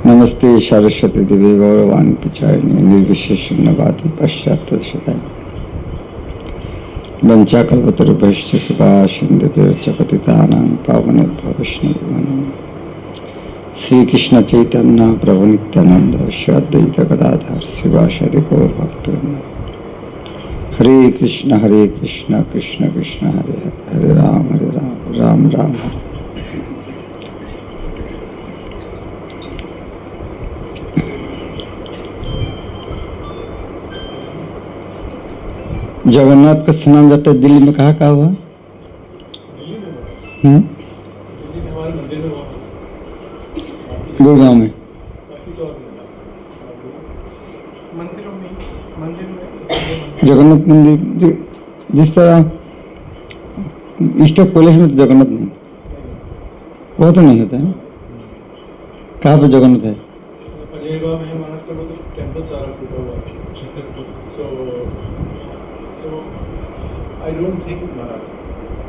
नमस्ते सरस्वती देवी गौरवाणी प्रचारिणी निर्विशेष शून्यवादी पश्चात सदाय वंचाकल्पतरुभ्यश्च कृपा सिन्धुभ्यश्च पतितानां पावनेभ्यो वैष्णवेभ्यो श्री कृष्ण चैतन्य प्रभु नित्यानंद श्री अद्वैत गदाधर शिवासादि गौर भक्तवृंद हरे कृष्ण कृष्ण कृष्ण हरे हरे हरे राम राम राम हरे। जगन्नाथ का स्नान जाता है दिल्ली में कहाँ हुआ? गुड़गांव में जगन्नाथ मंदिर जिस तरह ईस्ट ऑफ कॉलेज में तो जगन्नाथ नहीं, वो तो नहीं होता है। कहाँ पे जगन्नाथ है? So I don't think Maharaj.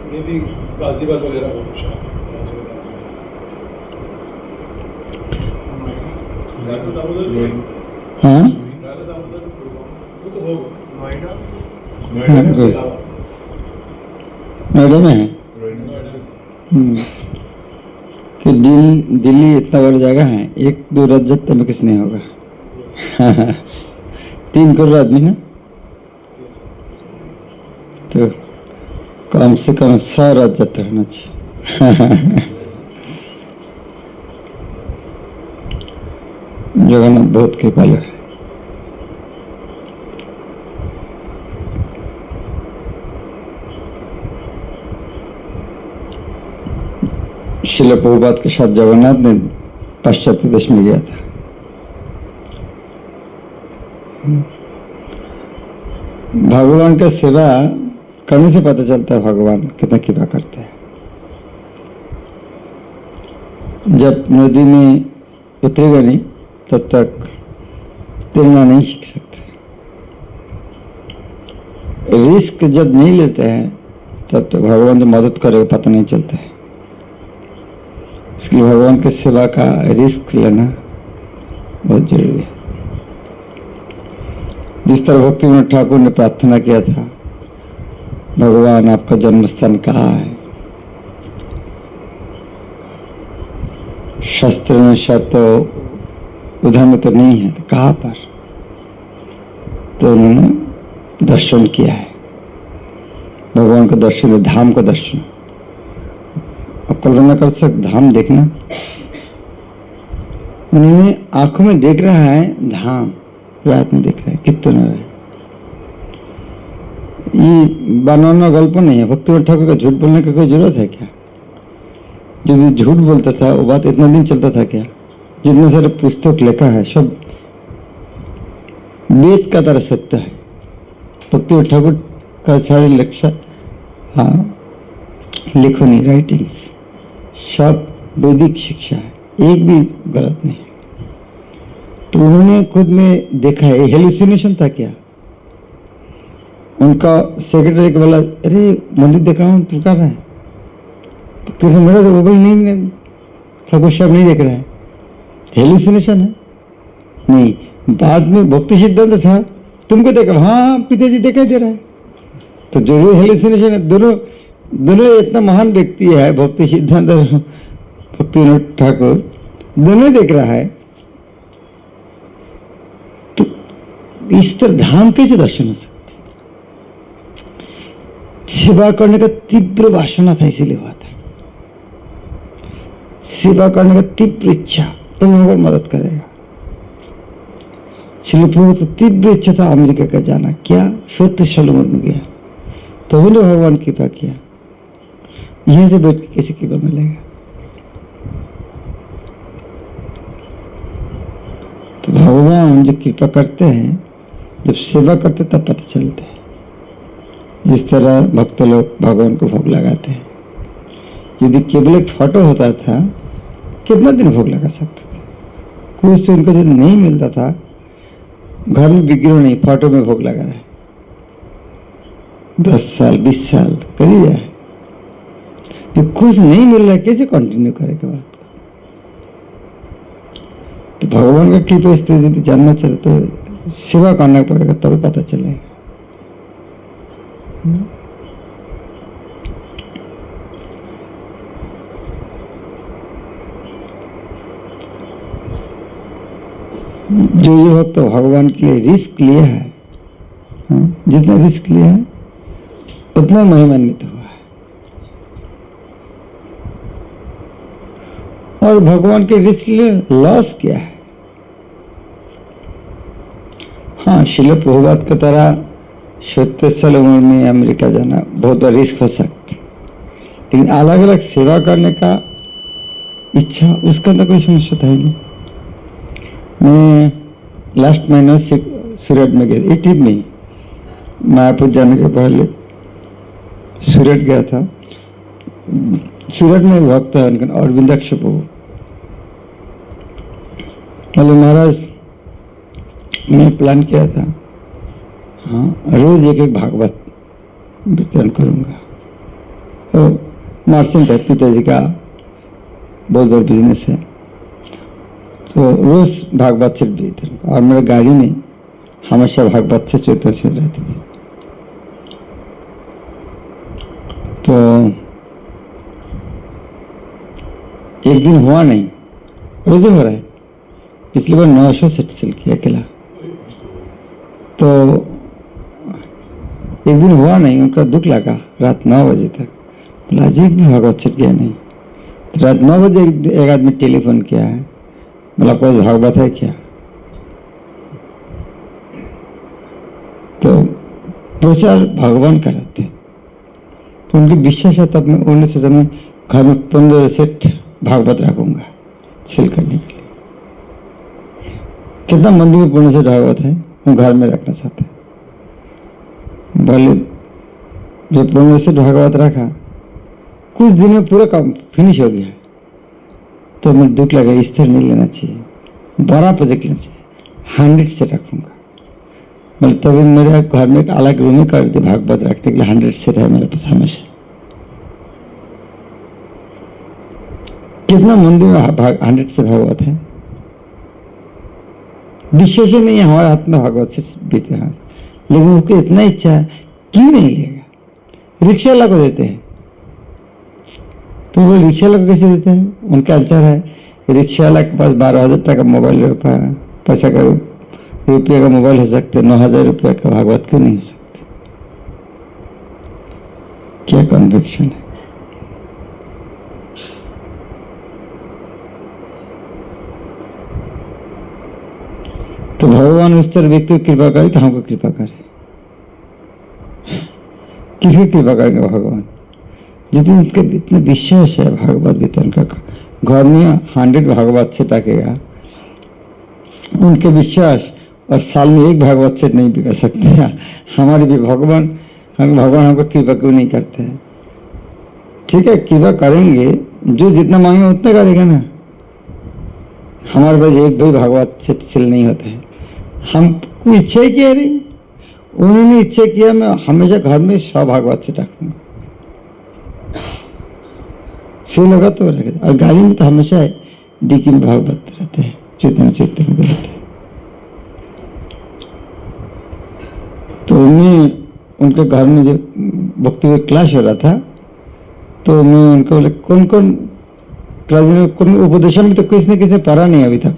Maybe Ghaziabad वगैरह हो शायद। राधा दामोदर हाँ राधा दामोदर वो तो होगा। नोएडा नोएडा में है कि दिल्ली इतना बड़ा जगह है, 1-2 रजत में किस नहीं होगा। 3 करोड़ आदमी ना, तो कम से कम 100 रजत रहना चाहिए। जगन्नाथ बहुत कृपालु है। श्रील प्रभुपाद के साथ जगन्नाथ ने पाश्चात्य देश में गया था। भगवान का सेवा करने से पता चलता है भगवान कितना कृपा करते हैं। जब नदी में उतरेगा नहीं तब तक तैरना नहीं सीख सकते। रिस्क जब नहीं लेते हैं तब तक भगवान जो मदद करेगा पता नहीं चलता है। इसलिए भगवान की सेवा का रिस्क लेना बहुत जरूरी है। जिस तरह भक्तिविनोद ठाकुर ने प्रार्थना किया था, भगवान आपका जन्म स्थान कहाँ है? शास्त्र में शायद तो उधर में तो नहीं है, तो कहाँ पर? तो उन्होंने दर्शन किया है, भगवान का दर्शन, धाम का दर्शन। अब कल्पना कर सकते धाम देखना, उन्होंने आंखों में देख रहा है धाम, रात में देख रहा है कितना है। ये बनाना गल्प नहीं है। भक्तिविनोद ठाकुर का झूठ बोलने की कोई जरूरत है क्या? यदि झूठ बोलता था वो बात इतना दिन चलता था क्या? जितने सारे पुस्तक लिखा है सब वेद का तरह सत्य है। भक्तिविनोद ठाकुर का सारे लेक्चर, हाँ लिखनी राइटिंग्स सब वैदिक शिक्षा है, एक भी गलत नहीं। तो उन्होंने खुद में देखा है। हेलुसिनेशन था क्या? उनका सेक्रेटरी को बोला, अरे मंदिर देख रहा हूँ, तू कर रहा है? तो मेरा तो बोल नहीं, ठाकुर साहब नहीं देख रहा है, हेलुसिनेशन है। नहीं, बाद में भक्ति सिद्धांत था, तुमको देखा, हाँ पिताजी दिखाई दे रहा है, तो जरूर हेलुसिनेशन है। दोनों इतना महान व्यक्ति है, भक्ति सिद्धांत और भक्तिविनोद ठाकुर, दोनों देख रहा है। तो इस तरह धाम कैसे दर्शन हो सकते? सेवा करने का तीव्र वासना था, इसीलिए हुआ था। सेवा करने का तीव्र इच्छा तो भगवान मदद करेगा। श्रील प्रभु तो तीव्र इच्छा था अमेरिका का जाना, क्या सत्य सलोमन में गया, तो उन्होंने भगवान कृपा किया। यहीं से बैठ के कैसे कृपा मिलेगा? तो भगवान जो कृपा करते हैं, जब सेवा करते तब पता चलता है। जिस तरह भक्त लोग भगवान को भोग लगाते हैं, यदि केवल एक फोटो होता था कितना दिन भोग लगा सकते थे? कुछ तो उनको जो नहीं मिलता था, घर में बिगड़ो नहीं, फोटो में भोग लगा रहा है, 10 साल 20 साल कर ही जाए। तो खुश नहीं मिल रहा है, कैसे कंटिन्यू करेगा बात को? तो भगवान का कृपा स्थिति यदि जानना चाहते तो सेवा करना पड़ेगा, तब पता चलेगा। जो ये भक्त भगवान के लिए रिस्क लिया है, जितना रिस्क लिया है उतना महिमान्वित हुआ है। और भगवान के रिस्क लिए लॉस क्या है? हाँ, शिल प्रभुपाद की तरह 70 साल उम्र में अमेरिका जाना बहुत बड़ा रिस्क हो सकता है, लेकिन अलग अलग सेवा करने का इच्छा, उसका तो कोई समस्या है नहीं। मैं लास्ट महीना से सूरत में गया, एक ट्रिप में मायापुर जाने के पहले सूरत गया था। सूरत में भक्त है उनका अरविंदाक्ष प्रभु, बोले महाराज मैंने प्लान किया था, हाँ रोज एक एक भागवत वितरण करूंगा। तो मर्चेंट है, पिताजी का बहुत बड़ा बिजनेस है, तो रोज भागवत से वितरण, और मेरे गाड़ी में हमेशा भागवत से चैतन्य से रहती थी। तो एक दिन हुआ नहीं, रोज हो रहा है। पिछली बार 900 सेट सेल किया अकेला, तो एक दिन हुआ नहीं, उनका दुख लगा। रात 9 बजे तक बोला आज एक भी भागवत सेट किया नहीं। तो रात 9 बजे एक आदमी टेलीफोन किया है, बोला कोई भागवत है क्या? तो प्रचार भगवान कराते, तो उनकी विश्वास है। तब मैं उन्होंने सोचा मैं घर में 15 सेट भागवत रखूंगा सेल करने के लिए। कितना मंदिर में 15 सेट भागवत है, वो घर में रखना चाहते हैं। बोले जब 15 सेट भागवत रखा, कुछ दिन में पूरा काम फिनिश हो गया। तो मुझे दुख लगा, इस तरह नहीं लेना चाहिए, बड़ा प्रोजेक्ट लेना चाहिए, 100 से रखूंगा। मतलब तभी मेरे घर में एक अलग रूम कर दी भागवत रखने के लिए, 100 सेट है मेरे पास हमेशा। कितना मंदिर में 100 से भागवत है, विशेष नहीं है हमारे हाथ में भागवत से बीते हाथ, लेकिन उसको इतना इच्छा है, क्यों नहीं लेगा? रिक्शा वाला को देते हैं, तो वो रिक्शा वाला को कैसे देते हैं? उनका आंसर है रिक्शा वाला के पास 12,000 टका मोबाइल पैसा का रुपये का मोबाइल हो सकते, 9,000 रुपये का भागवत क्यों नहीं हो सकते? क्या कन्विक्शन है? तो भगवान उस तरह व्यक्ति को कृपा करे तो हमको कृपा करे। किसकी कृपा करेंगे भगवान? जितने उनके इतने विश्वास है भागवत वितरण का, घर में 100 भागवत से टाकेगा, उनके विश्वास, और साल में एक भागवत से नहीं बिका सकते। हमारे भी भगवान हमको कृपा क्यों नहीं करते हैं? ठीक है, कृपा करेंगे, जो जितना मांगे उतना करेगा ना। हमारे पास एक भी भागवत से सेल नहीं होता है, हमको इच्छा ही किया नहीं, उन्होंने इच्छा किया मैं हमेशा घर में 100 भागवत से रखूंगा। सेल होगा तो रखेगा, और गाड़ी में तो हमेशा डिक्की में भागवत रहते हैं, चेतन चेतन में रहते हैं। तो मैं उनके घर में जब भक्ति में क्लास हो रहा था, तो मैं उनको बोले कौन कौन क्लास में, कौन उपदेशन में तो किसने किसने पढ़ा नहीं अभी तक।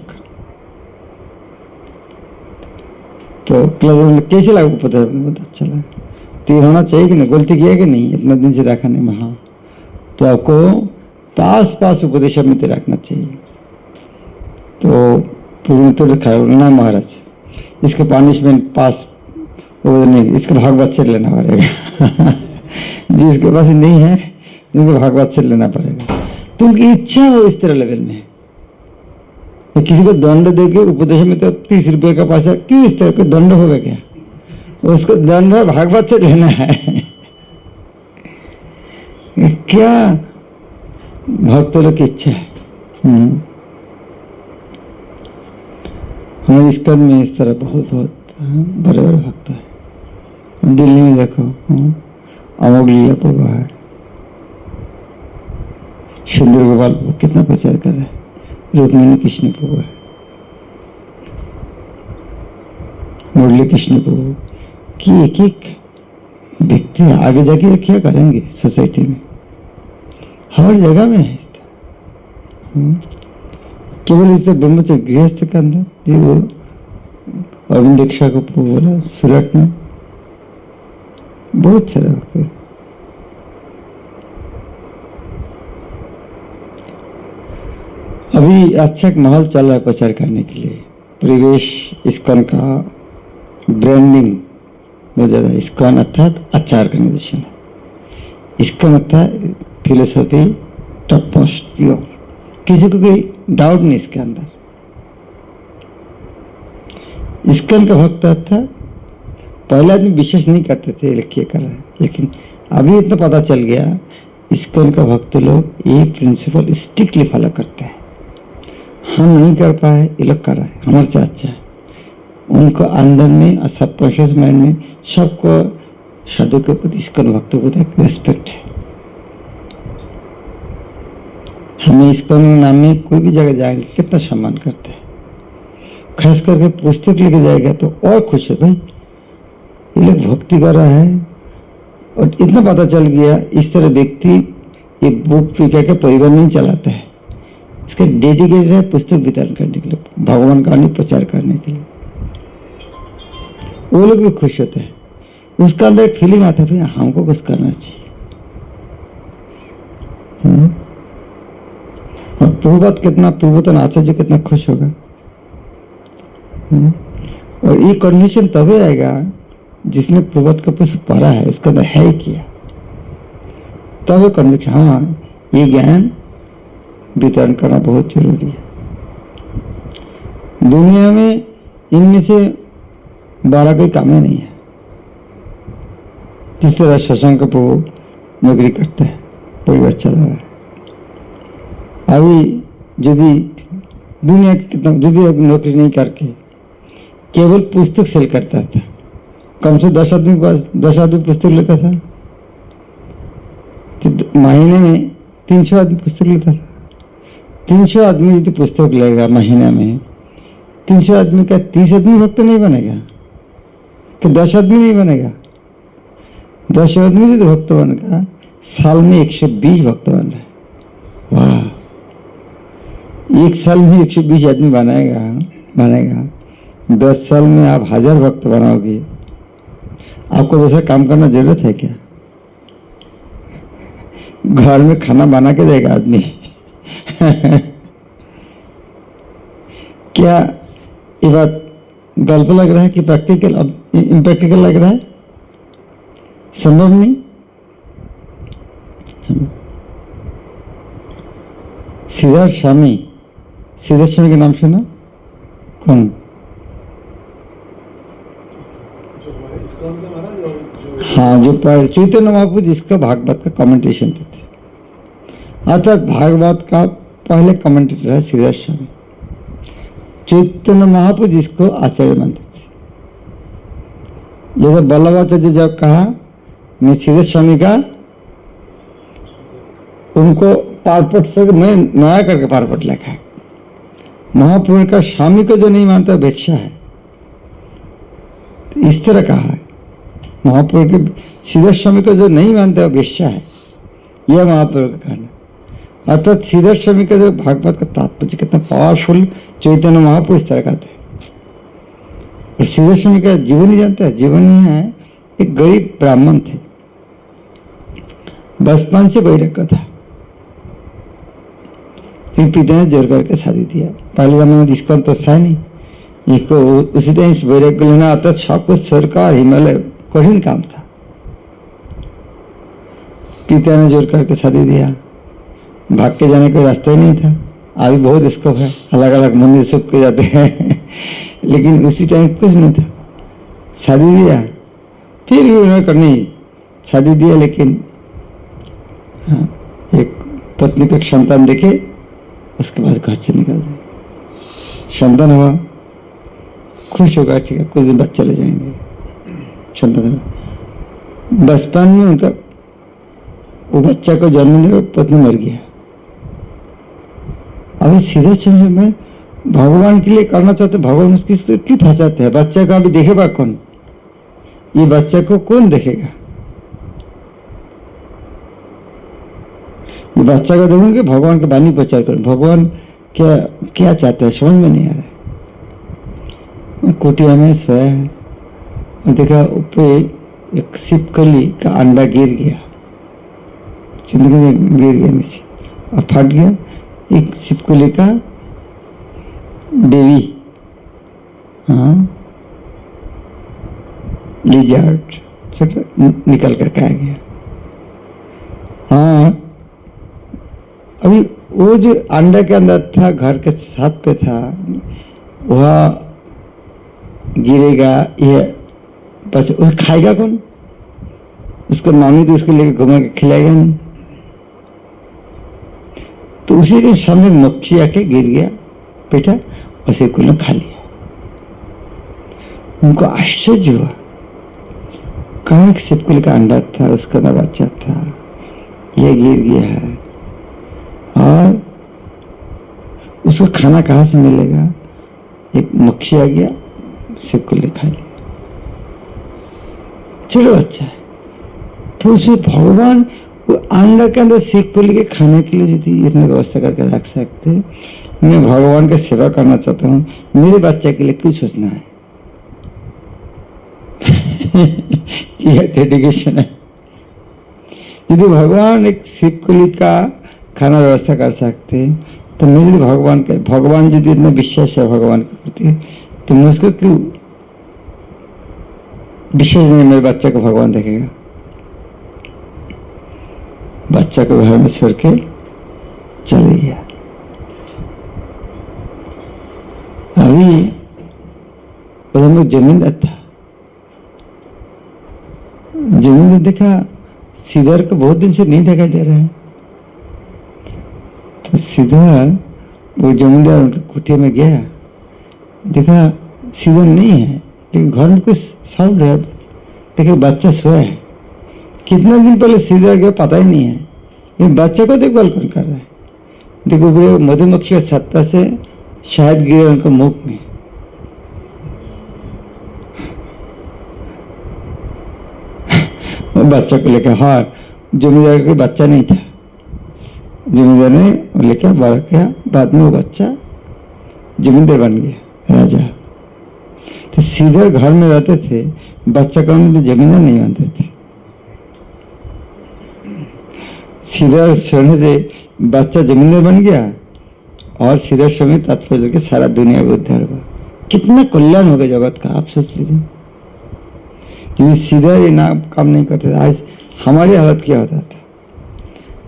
तो क्लास में कैसे लगा उपदेशन? बहुत अच्छा लगा। तो ये होना चाहिए कि नहीं, गलती किया कि नहीं, इतना दिन से रखा नहीं। हाँ, तो आपको पास उपदेशन में रखना चाहिए। तो पूर्ण तो लिखा है ना महाराज, इसका पनिशमेंट पास वो नहीं, इसका भागवत से लेना पड़ेगा। जिसके पास नहीं है उनको भागवत से लेना पड़ेगा। तो उनकी इच्छा हो इस तरह लेवल में, तो किसी को दंड देके उपदेश में तो 30 रुपये का पैसा क्यों, इस तरह का दंड होगा क्या? उसको दंड भागवत से लेना है। क्या भक्त लोग की इच्छा है। हमारे इस्कॉन में इस तरह बहुत बड़े बड़े भक्त है। दिल्ली में देखो अमोघ लीला प्रभा है, सुंदर गोपाल कितना प्रचार कर रहा है, रुक्मिणी कृष्ण प्रभु है, मुरली कृष्ण प्रभु कि एक एक व्यक्ति आगे जाके क्या करेंगे सोसाइटी में, हर जगह में है इस तरह। केवल इसे ब्रह्मचर्य गृहस्थ के अंदर जी वो अरविंद दीक्षा को बोला सूरत में बहुत सारे वक्त है। अभी अच्छा एक माहौल चल रहा है प्रचार करने के लिए, परिवेश इस्कॉन का ब्रांडिंग बहुत ज़्यादा, इस्कॉन अर्थात अच्छा ऑर्गेनाइजेशन है, इसका मतलब फिलोसफी टॉप मोस्ट प्योर, किसी को कोई डाउट नहीं इसके अंदर। इस्कॉन का भक्त अर्थात पहले आदमी विशेष नहीं करते थे लिखिए कर रहे हैं, लेकिन अभी इतना पता चल गया इस्कॉन का भक्त लोग एक प्रिंसिपल स्ट्रिक्टली फॉलो करते हैं। हम नहीं कर पाए, ये लोग कर रहे हैं, हमारे से अच्छा है। उनको अंदर में और सबकॉन्शियस माइंड में सबको साधु के प्रति, इस्कॉन भक्तों के प्रति रिस्पेक्ट है। हमें इस्कॉन नाम में कोई भी जगह जाएंगे कितना सम्मान करते हैं, खास करके पुस्तक लेके जाएगा तो और खुश है, भाई ये लोग भक्ति कर रहा है। और इतना पता चल गया इस तरह व्यक्ति एक बुक पीकर के परिवार नहीं चलाता है, इसका डेडिकेटेड है पुस्तक वितरण करने के लिए, भगवान का प्रचार करने के लिए। वो लोग भी खुश होते हैं, उसका अंदर एक फीलिंग आता है भाई हमको कुछ करना चाहिए। और प्रभुपाद कितना, प्रभुतन आचार्य कितना खुश होगा। और ये कंडीशन तभी आएगा जिसने प्रभुपाद का पुस्तक पढ़ा है, उसके अंदर है किया, तब कन्विक्शन हाँ ये ज्ञान वितरण करना बहुत जरूरी है। दुनिया में इनमें से 12 कोई काम ही नहीं है। जिस तरह शशांक प्रभु नौकरी करते हैं, परिवार चला रहा है। अभी यदि दुनिया के कितना, यदि अब नौकरी नहीं करके केवल पुस्तक सेल करता था, कम से 10 आदमी पास 10 आदमी पुस्तक लेता था, तो महीने में 300 आदमी पुस्तक लेता था। 300 आदमी यदि पुस्तक लेगा महीना में, 300 आदमी का 30 आदमी भक्त नहीं बनेगा, तो 10 आदमी नहीं बनेगा। 10 आदमी यदि भक्त बनेगा, साल में 120 भक्त बन रहे। वाह, एक साल में 120 आदमी बनेगा 10 साल में आप 1000 भक्त बनाओगे। आपको दूसरा काम करना जरूरत है क्या? घर में खाना बना के देगा आदमी क्या ये बात गल्प लग रहा है कि प्रैक्टिकल, अब इम्प्रैक्टिकल लग रहा है? संभव नहीं। सिद्धार्थ स्वामी का नाम सुना? कौन? हाँ, जो चैतन्य महाप्रभु जिसका भागवत का कमेंटेशन देते, अर्थात भागवत का पहले कमेंटेटर है सिद्धार्थ स्वामी। चैतन्य महाप्रभु जिसको आचार्य मानते थे। जैसे वल्लभाचार्य जब कहा मैं सिद्धार्थ स्वामी का, उनको पारपट से मैं नया करके पारपट लिखा है। महाप्रभु का स्वामी को जो नहीं मानता वेश्या है, तो इस तरह कहा है। महाप्रभु के सिद्धार्थ स्वामी को जो नहीं मानता वेश्या है, यह महाप्रभु का कहना। अर्थात सिद्धार्थ स्वामी का जो भागवत का तात्पर्य कितना पावरफुल, चैतन्य महाप्रभु इस तरह का थे। और सिद्धार्थ स्वामी का जीवन ही जानता है, जीवन ही है एक गरीब ब्राह्मण थे, बचपन से वैराग्य था। फिर पिता ने जोर करके शादी दिया। पहले जमाने में इस्कॉन तो था नहीं, इसको उसी टाइम वैराग्य लेना आता, सब कुछ सरकार हिमालय कठिन काम था। पिता ने जोर करके शादी दिया, भाग के जाने का रास्ता ही नहीं था। अभी बहुत स्कोप है, अलग अलग मंदिर सब के जाते हैं लेकिन उसी टाइम कुछ नहीं था। शादी दिया, फिर भी उन्होंने करनी शादी दिया, लेकिन हाँ, एक पत्नी को एक संतान देखे, उसके बाद घर से निकल गए। संतान हुआ, खुश होगा, ठीक है कुछ दिन बाद चले जाएंगे। संतान बचपन में उनका वो बच्चा को जन्म देकर पत्नी मर गया। अभी सीधे समय में भगवान के लिए करना चाहते, भगवान उसकी क्यों फंसाते हैं? बच्चा का अभी देखेगा कौन? ये बच्चा को कौन देखेगा? ये बच्चा को देखूंगे, भगवान के वाणी प्रचार करूं। भगवान क्या क्या चाहते हैं समझ में नहीं आ रहा। कुटिया में सोया है और देखा ऊपर एक छिपकली का अंडा गिर गया, जिंदगी में गिर गया नीचे और फट गया। एक छिपकली का बेबी, हाँ, लिजर्ड छोटा निकल करके आ गया। हाँ, अभी वो जो अंडा के अंदर था, घर के छत पे था, वह गिरेगा, ये बस उसे खाएगा कौन? उसका मामी तो उसको लेकर घुमा के खिलाएगा नहीं। तो उसी के सामने मक्खी आके गिर गया बेटा, उसे कुल खा लिया। उनको आश्चर्य हुआ, कहाँ एक छिपकली का अंडा था, उसका ना बच्चा था, ये गिर गया है और उसको खाना कहाँ से मिलेगा? एक मक्खी आ गया, छिपकली खा लिया। चलो अच्छा है। तो उसमें भगवान वो अंडा के अंदर छिपकली के खाने के लिए यदि इतनी व्यवस्था करके रख सकते, मैं भगवान का सेवा करना चाहता हूँ, मेरे बच्चे के लिए क्यों सोचना है? यह डेडिकेशन है। यदि भगवान एक छिपकली का खाना व्यवस्था कर सकते, तो मुझे भगवान यदि इतना विश्वास है भगवान के प्रति, तो मैं उसको क्यों विश्वास नहीं? मेरे बच्चे को भगवान देखेगा। बच्चा को घर में छोड़ के चले गया। अभी हम लोग जमींदार था, जमींदार देखा सीधर को बहुत दिन से नहीं दिखाई दे रहा है। तो सीधर वो जमींदार उनके कुटिया में गया, देखा सीधर नहीं है, लेकिन घर में कुछ साउंड है। देखिए बच्चा सोया है, कितना दिन पहले सीधर गया पता ही नहीं है, लेकिन बच्चे को देखभाल कौन कर रहा है? देखो वो मधुमक्खी का छत्ता से शायद गिरे उनको मुख में। बच्चा को लेकर, हाँ, जमींदार का बच्चा नहीं था, जमींदार ने लेकर बड़ा किया, बाद में वो बच्चा जमींदार बन गया, राजा। तो सीधे घर में रहते थे, बच्चा का उन्हें जमींदार नहीं बनते थे। सीधा सोने से बच्चा जमींदार बन गया और सीधा समय तात्पर्य लेके सारा दुनिया को उद्धार हुआ। कितना कल्याण हो गया जगत का, आप सोच लीजिए। यदि सीधा ये ना काम नहीं करते, आज हमारी हालत क्या होता था?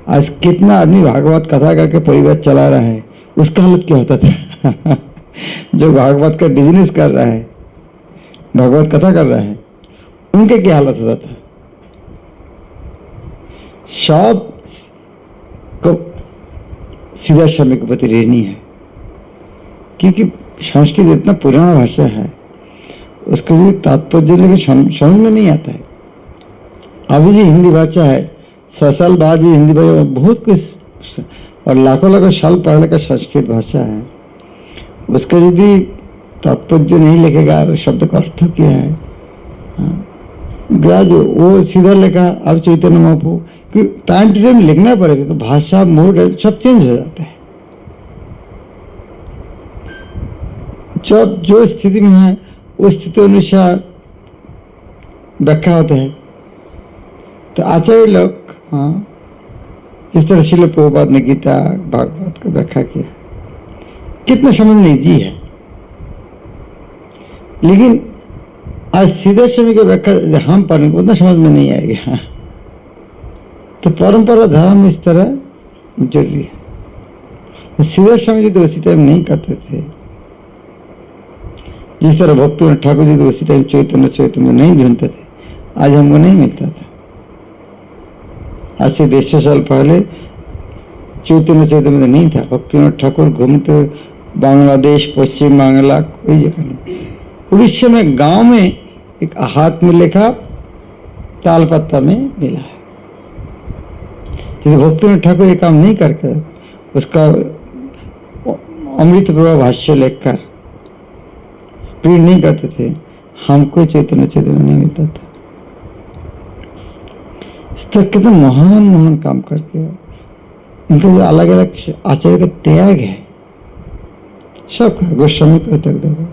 आज कितना आदमी भागवत कथा करके परिवार चला रहा है, उसका हालत क्या होता था? जो भागवत का बिजनेस कर रहा है, भागवत कथा कर रहा है, उनके क्या हालत होता था? सब को सीधा समय के प्रति ऋणी है, क्योंकि संस्कृत इतना पुराना भाषा है, उसका जो तात्पर्य लेकिन समझ में नहीं आता है। अभी जो हिंदी भाषा है, 100 साल बाद जो हिंदी भाषा बहुत कुछ, और लाखों साल पहले का संस्कृत भाषा है, उसका यदि तात्पर्य नहीं लिखेगा, शब्द का अर्थ क्या है? ग्राज वो सीधा लिखा। अब चैतन्य महाप्रभु कि टाइम टू टाइम लिखना पड़ेगा, तो भाषा मूड सब चेंज हो जाता है। जब जो स्थिति में है उस स्थिति अनुसार व्याख्या होता है। तो आचार्य लोग, हाँ, जिस तरह श्रील प्रभुपाद ने गीता भागवत को व्याख्या किया, कितना समझ नहीं जी है, लेकिन आज सीधे समय की व्याख्या हम पढ़ेंगे उतना समझ में नहीं आएगा। तो परंपरा धर्म इस तरह जरूरी है। सीधे समय जी तो उसी टाइम नहीं करते थे, जिस तरह भक्ति ठाकुर जी तो उसी टाइम चैतन्य नहीं ढूंढते थे, आज हमको नहीं मिलता था। आज से 150 साल पहले चैतन्य में नहीं था। भक्ति ठाकुर घूमते बांग्लादेश, पश्चिम बांग्ला, कोई जगह नहीं। उड़ीसा में गांव में एक हाथ में लिखा ताल पत्ता में मिला है। जैसे भक्ति ठाकुर ये काम नहीं करके उसका अमृत प्रभा भाष्य लेखकर प्रिंट नहीं करते थे, हमको चैतन्य नहीं मिलता था। इस तरह कितना महान महान काम करके उनके जो अलग अलग आचार्य का त्याग है सबका, गोस्वामी का त्याग देखो,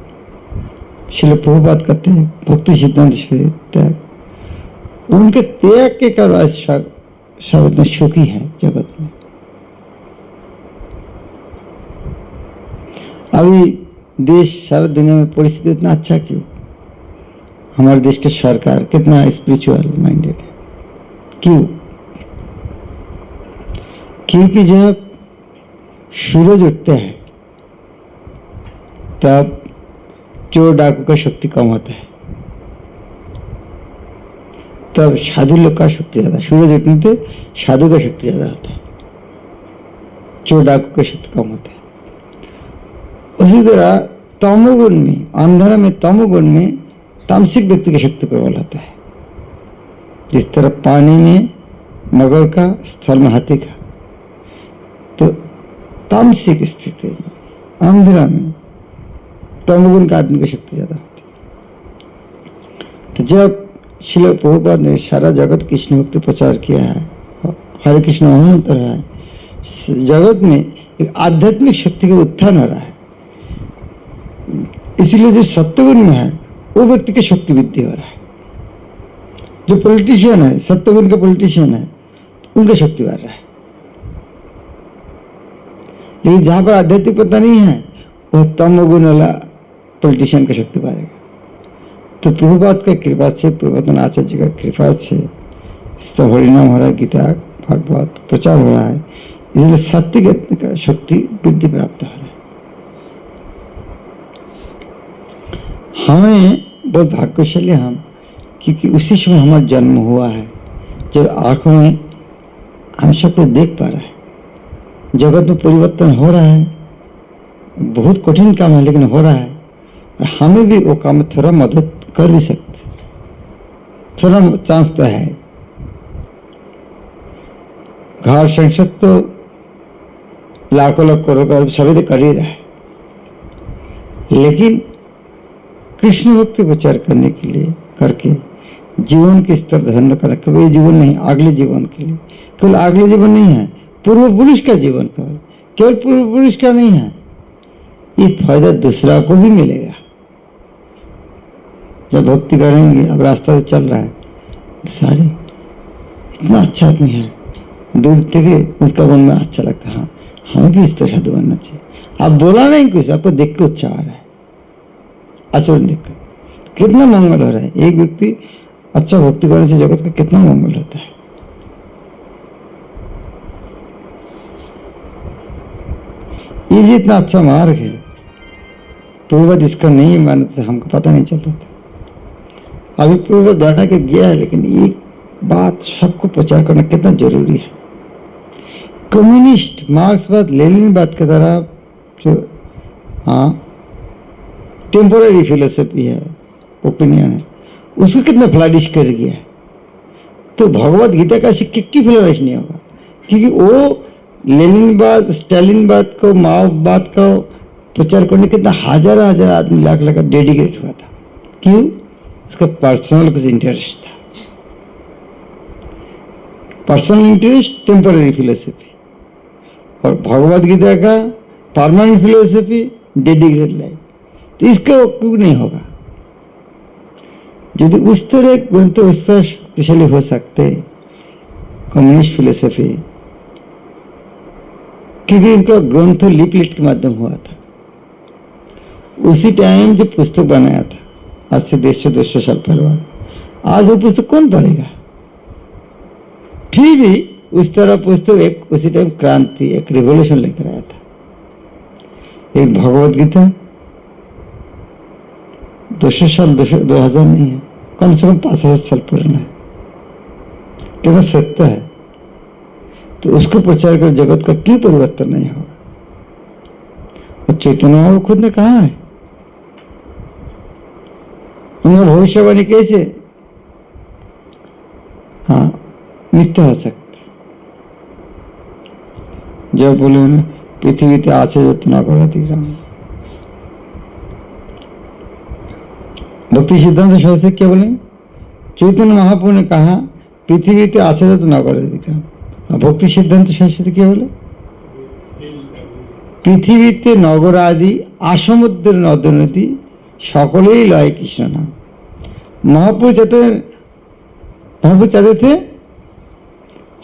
श्रील प्रभुपाद का त्याग, भक्ति सिद्धांत त्याग, उनके त्याग के कारण आज सब इतने सुखी है जगत में। अभी देश सारा दुनिया में परिस्थिति इतना अच्छा क्यों? हमारे देश के सरकार कितना स्पिरिचुअल माइंडेड है, क्यों? क्योंकि जब सूरज उठता है तब चोर डाकू का शक्ति कम होता है, तब साधु लोग का शक्ति ज्यादा, सूरज उठने से साधु का शक्ति ज्यादा होता है, चोर डाकू का शक्ति कम होता है। उसी तरह तमोगुण में, अंधेरा में, तमोगुण में तामसिक व्यक्ति की शक्ति प्रबल होता है। जिस तरह पानी में मगर का, स्थल में हाथी का, तो तामसिक स्थिति अंधेरा में तमोगुण का आदमी की शक्ति ज्यादा होती है। तो जब श्रील प्रभुपाद ने सारा जगत कृष्ण भक्ति प्रचार किया है, हरे कृष्ण महामंत्र रहा है, जगत में एक आध्यात्मिक शक्ति का उत्थान हो रहा है। इसलिए जो सत्वगुण में है वो व्यक्ति की शक्ति वृद्धि हो रहा है। जो पॉलिटिशियन है, सत्वगुण का पॉलिटिशियन है, उनका शक्ति बढ़ रहा है। लेकिन जहां पर आध्यात्मिकता नहीं है वो तमोगुण वाला पॉलिटिशियन का शक्ति बढ़ेगा। तो प्रभुपाद का कृपा से, प्रवर्तन आचार्य जी का कृपा से हरिनाम हो रहा है, गीता भागवत प्रचार हो रहा है, इसलिए सत्य का शक्ति वृद्धि प्राप्त हो रहा है। हमें बहुत भाग्यशाली हम, क्योंकि उसी समय हमारा जन्म हुआ है जब आंखों में हम सबको देख पा रहा है। जगत में परिवर्तन हो रहा है, बहुत कठिन काम है लेकिन हो रहा है, और हमें भी वो काम में थोड़ा मदद कर भी सकते, थोड़ा चांस तो है। घर संसद तो लाखों लाख करोड़ सभी तो कर ही रहा है, लेकिन कृष्ण भक्ति प्रचार करने के लिए करके जीवन के स्तर धन करना, केवल ये जीवन नहीं, अगले जीवन के लिए, केवल अगले जीवन नहीं है, पूर्व पुरुष का जीवन केवल पूर्व पुरुष का नहीं है, ये फायदा दूसरा को भी मिलेगा। जब भक्ति करेंगे, अब रास्ता तो चल रहा है, सारे इतना अच्छा आदमी है, दूर থেকে उनका मन में अच्छा लगता है, हाँ हमें भी इस तरह साधु बनना चाहिए। आप बोला नहीं कुछ, आपको देख के उत्साह आ रहा है, आचरण देखकर कितना मंगल हो रहा है। एक व्यक्ति अच्छा भक्ति करने से जगत का कितना मंगल होता है। ये जी इतना अच्छा मार्ग है, प्रभुपाद इसका नहीं मानते, हमको पता नहीं चलता था। अभी प्रभुपाद बैठा के गया है, लेकिन एक बात सबको प्रचार करना कितना जरूरी है। कम्युनिस्ट, मार्क्सवाद, लेनिनवाद की तरह जो टेम्पोररी फिलोसफी है, ओपिनियन है, उसको कितना फ्लरिश कर गया है। तो भगवत गीता का शिक्षा की फ्लरिश नहीं होगा, क्योंकि वो लेनिनवाद, स्टालिनवाद को, माओवाद को प्रचार करने कितना हजार हजार आदमी लाख लाख डेडिकेट हुआ था। क्यों? उसका पर्सनल कुछ इंटरेस्ट था, पर्सनल इंटरेस्ट, टेम्पोररी फिलोसफी। और भगवत गीता का परमानेंट फिलोसफी, डेडिकेटेड लाइफ। तो इसका उपयोग नहीं होगा। यदि उस तरह ग्रंथ उस तरह शक्तिशाली हो सकते कम्युनिस्ट फिलोसफी, क्योंकि इनका ग्रंथ लिपलेट के माध्यम हुआ था। उसी टाइम जो पुस्तक बनाया था, आज से 150-200 साल पहले, आज वो पुस्तक कौन पढ़ेगा? फिर भी उस तरह पुस्तक एक उसी टाइम क्रांति, एक रिवोल्यूशन लेकर आया था। एक भगवत गीता 200 साल, 2000 नहीं है, कम से कम 5000 साल पुराना है, कितना सत्य है। तो उसको प्रचार कर जगत का क्यों परिवर्तन नहीं होगा? और चैतन्य खुद ने कहा है, उन्हें भविष्यवाणी कैसे मिथ्या हो सकती? जब बोले পৃথিবীতে আছে যত নগরাদি গ্রাম। भक्ति सिद्धांत सरस्वती क्या बोले? चैतन्य महाप्रभु ने कहा पृथ्वीते আছে যত নগরাদি গ্রাম। भक्ति सिद्धांत सरस्वती क्या बोले? পৃথিবীতে নগরাদি आसमुद्र नद नदी সকলেই লয় কৃষ্ণ नाम। महाप्रभु चाहते थे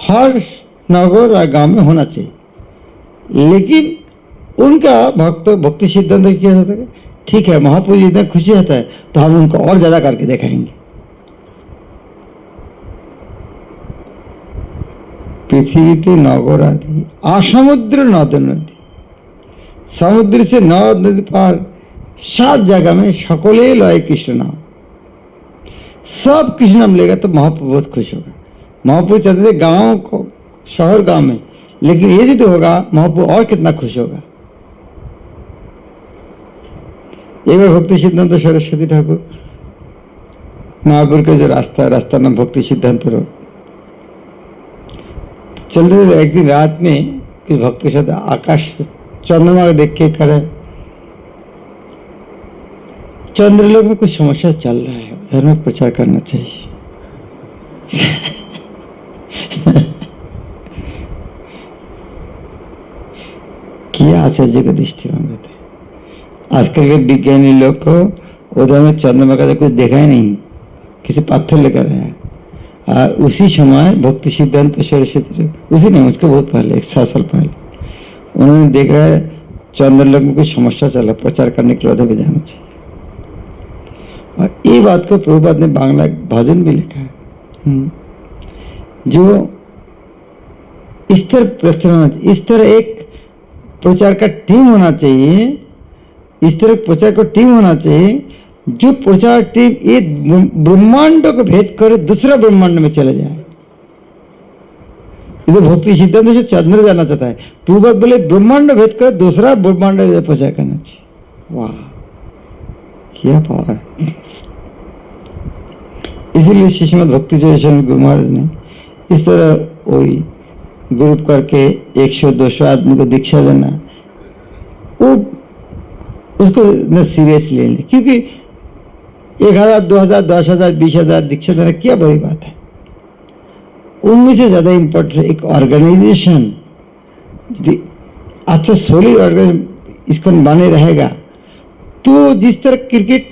हर नगर और गांव में होना चाहिए, लेकिन उनका भक्ति सिद्धांत क्या होता है? ठीक है, महाप्रभु इतना खुशी होता है तो हम उनको और ज्यादा करके दिखाएंगे। पृथ्वीते नगर आदि आसमुद्र नद नदी, समुद्र से नद नदी पार सब जगह में सकले लय कृष्ण नाम। सब कृष्ण नाम लेगा तो महाप्रभु बहुत खुश होगा। महाप्रभु चाहते थे गांव को शहर गांव में, लेकिन ये यदि होगा महाप्रभु और कितना खुश होगा। एक बार भक्ति सिद्धांत सरस्वती ठाकुर महापुर का जो रास्ता नाम भक्ति सिद्धांत रोड, चलते थे एक दिन रात में कुछ भक्त के साथ आकाश चंद्रमा को देख के करे चंद्रलोक में कुछ समस्या चल रहा है, धर्म प्रचार करना चाहिए। किया आचार्य को दृष्टि मांगते। आजकल के विज्ञानी लोग को उधर में चंद्रमा का तो कुछ देखा ही नहीं, किसी पत्थर लेकर आया। और उसी समय भक्ति सिद्धांत सरस्वती, उसी नहीं उसके बहुत पहले 100 साल पहले उन्होंने देखा है चंद्रलोक में कुछ समस्या चला, प्रचार करने के लिए उधर भी जाना चाहिए। और ये बात को प्रभुपाद ने बांग्ला भजन भी लिखा है, जो इस तरह एक प्रचार का टीम होना चाहिए, इस तरह प्रचार का टीम होना चाहिए जो प्रचार टीम एक ब्रह्मांड को भेद कर दूसरा ब्रह्मांड में चले जाए। इधर भक्ति सिद्धांत से चंद्र जाना चाहता है, प्रभुपाद बोले ब्रह्मांड भेद कर दूसरा ब्रह्मांड में प्रचार करना चाहिए। वाह, क्या पावर है। इसीलिए श्रीमद् भक्ति चैतन्य गुरु महाराज ने इस तरह वही ग्रुप करके 100-200 आदमी को दीक्षा देना, वो उसको न सीरियस लेने, क्योंकि 1000, 2000, 10,000, 20,000 दीक्षा देना क्या बड़ी बात है। उनमें से ज्यादा इम्पोर्टेंट एक ऑर्गेनाइजेशन, अच्छा सॉलिड ऑर्गेनाइजेशन इसको बने रहेगा तो जिस तरह क्रिकेट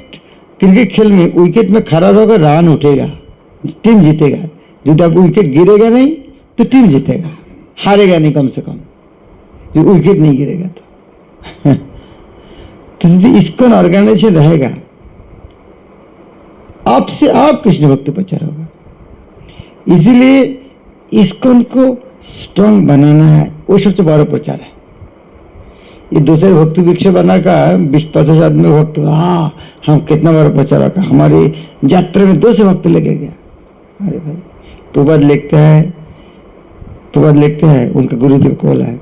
खेल में विकेट में खड़ा होगा रन उठेगा, टीम जीतेगा। यदि अब विकेट गिरेगा नहीं तो टीम जीतेगा, हारेगा नहीं कम से कम, विकेट नहीं गिरेगा तो यदि इसको ऑर्गेनाइजेशन रहेगा आपसे आप कृष्ण भक्ति प्रचार होगा। इसीलिए इसको स्ट्रॉन्ग बनाना है, वो सबसे बड़ा प्रचार है। ये दूसरे भक्ति वृक्ष बना का 20-25 आदमी भक्त, हाँ हम कितना बड़ा प्रचार होगा, हमारी यात्रा में 200 भक्त लेके गया। अरे भाई, प्रभुपाद लिखते हैं उनका गुरुदेव को बोला है,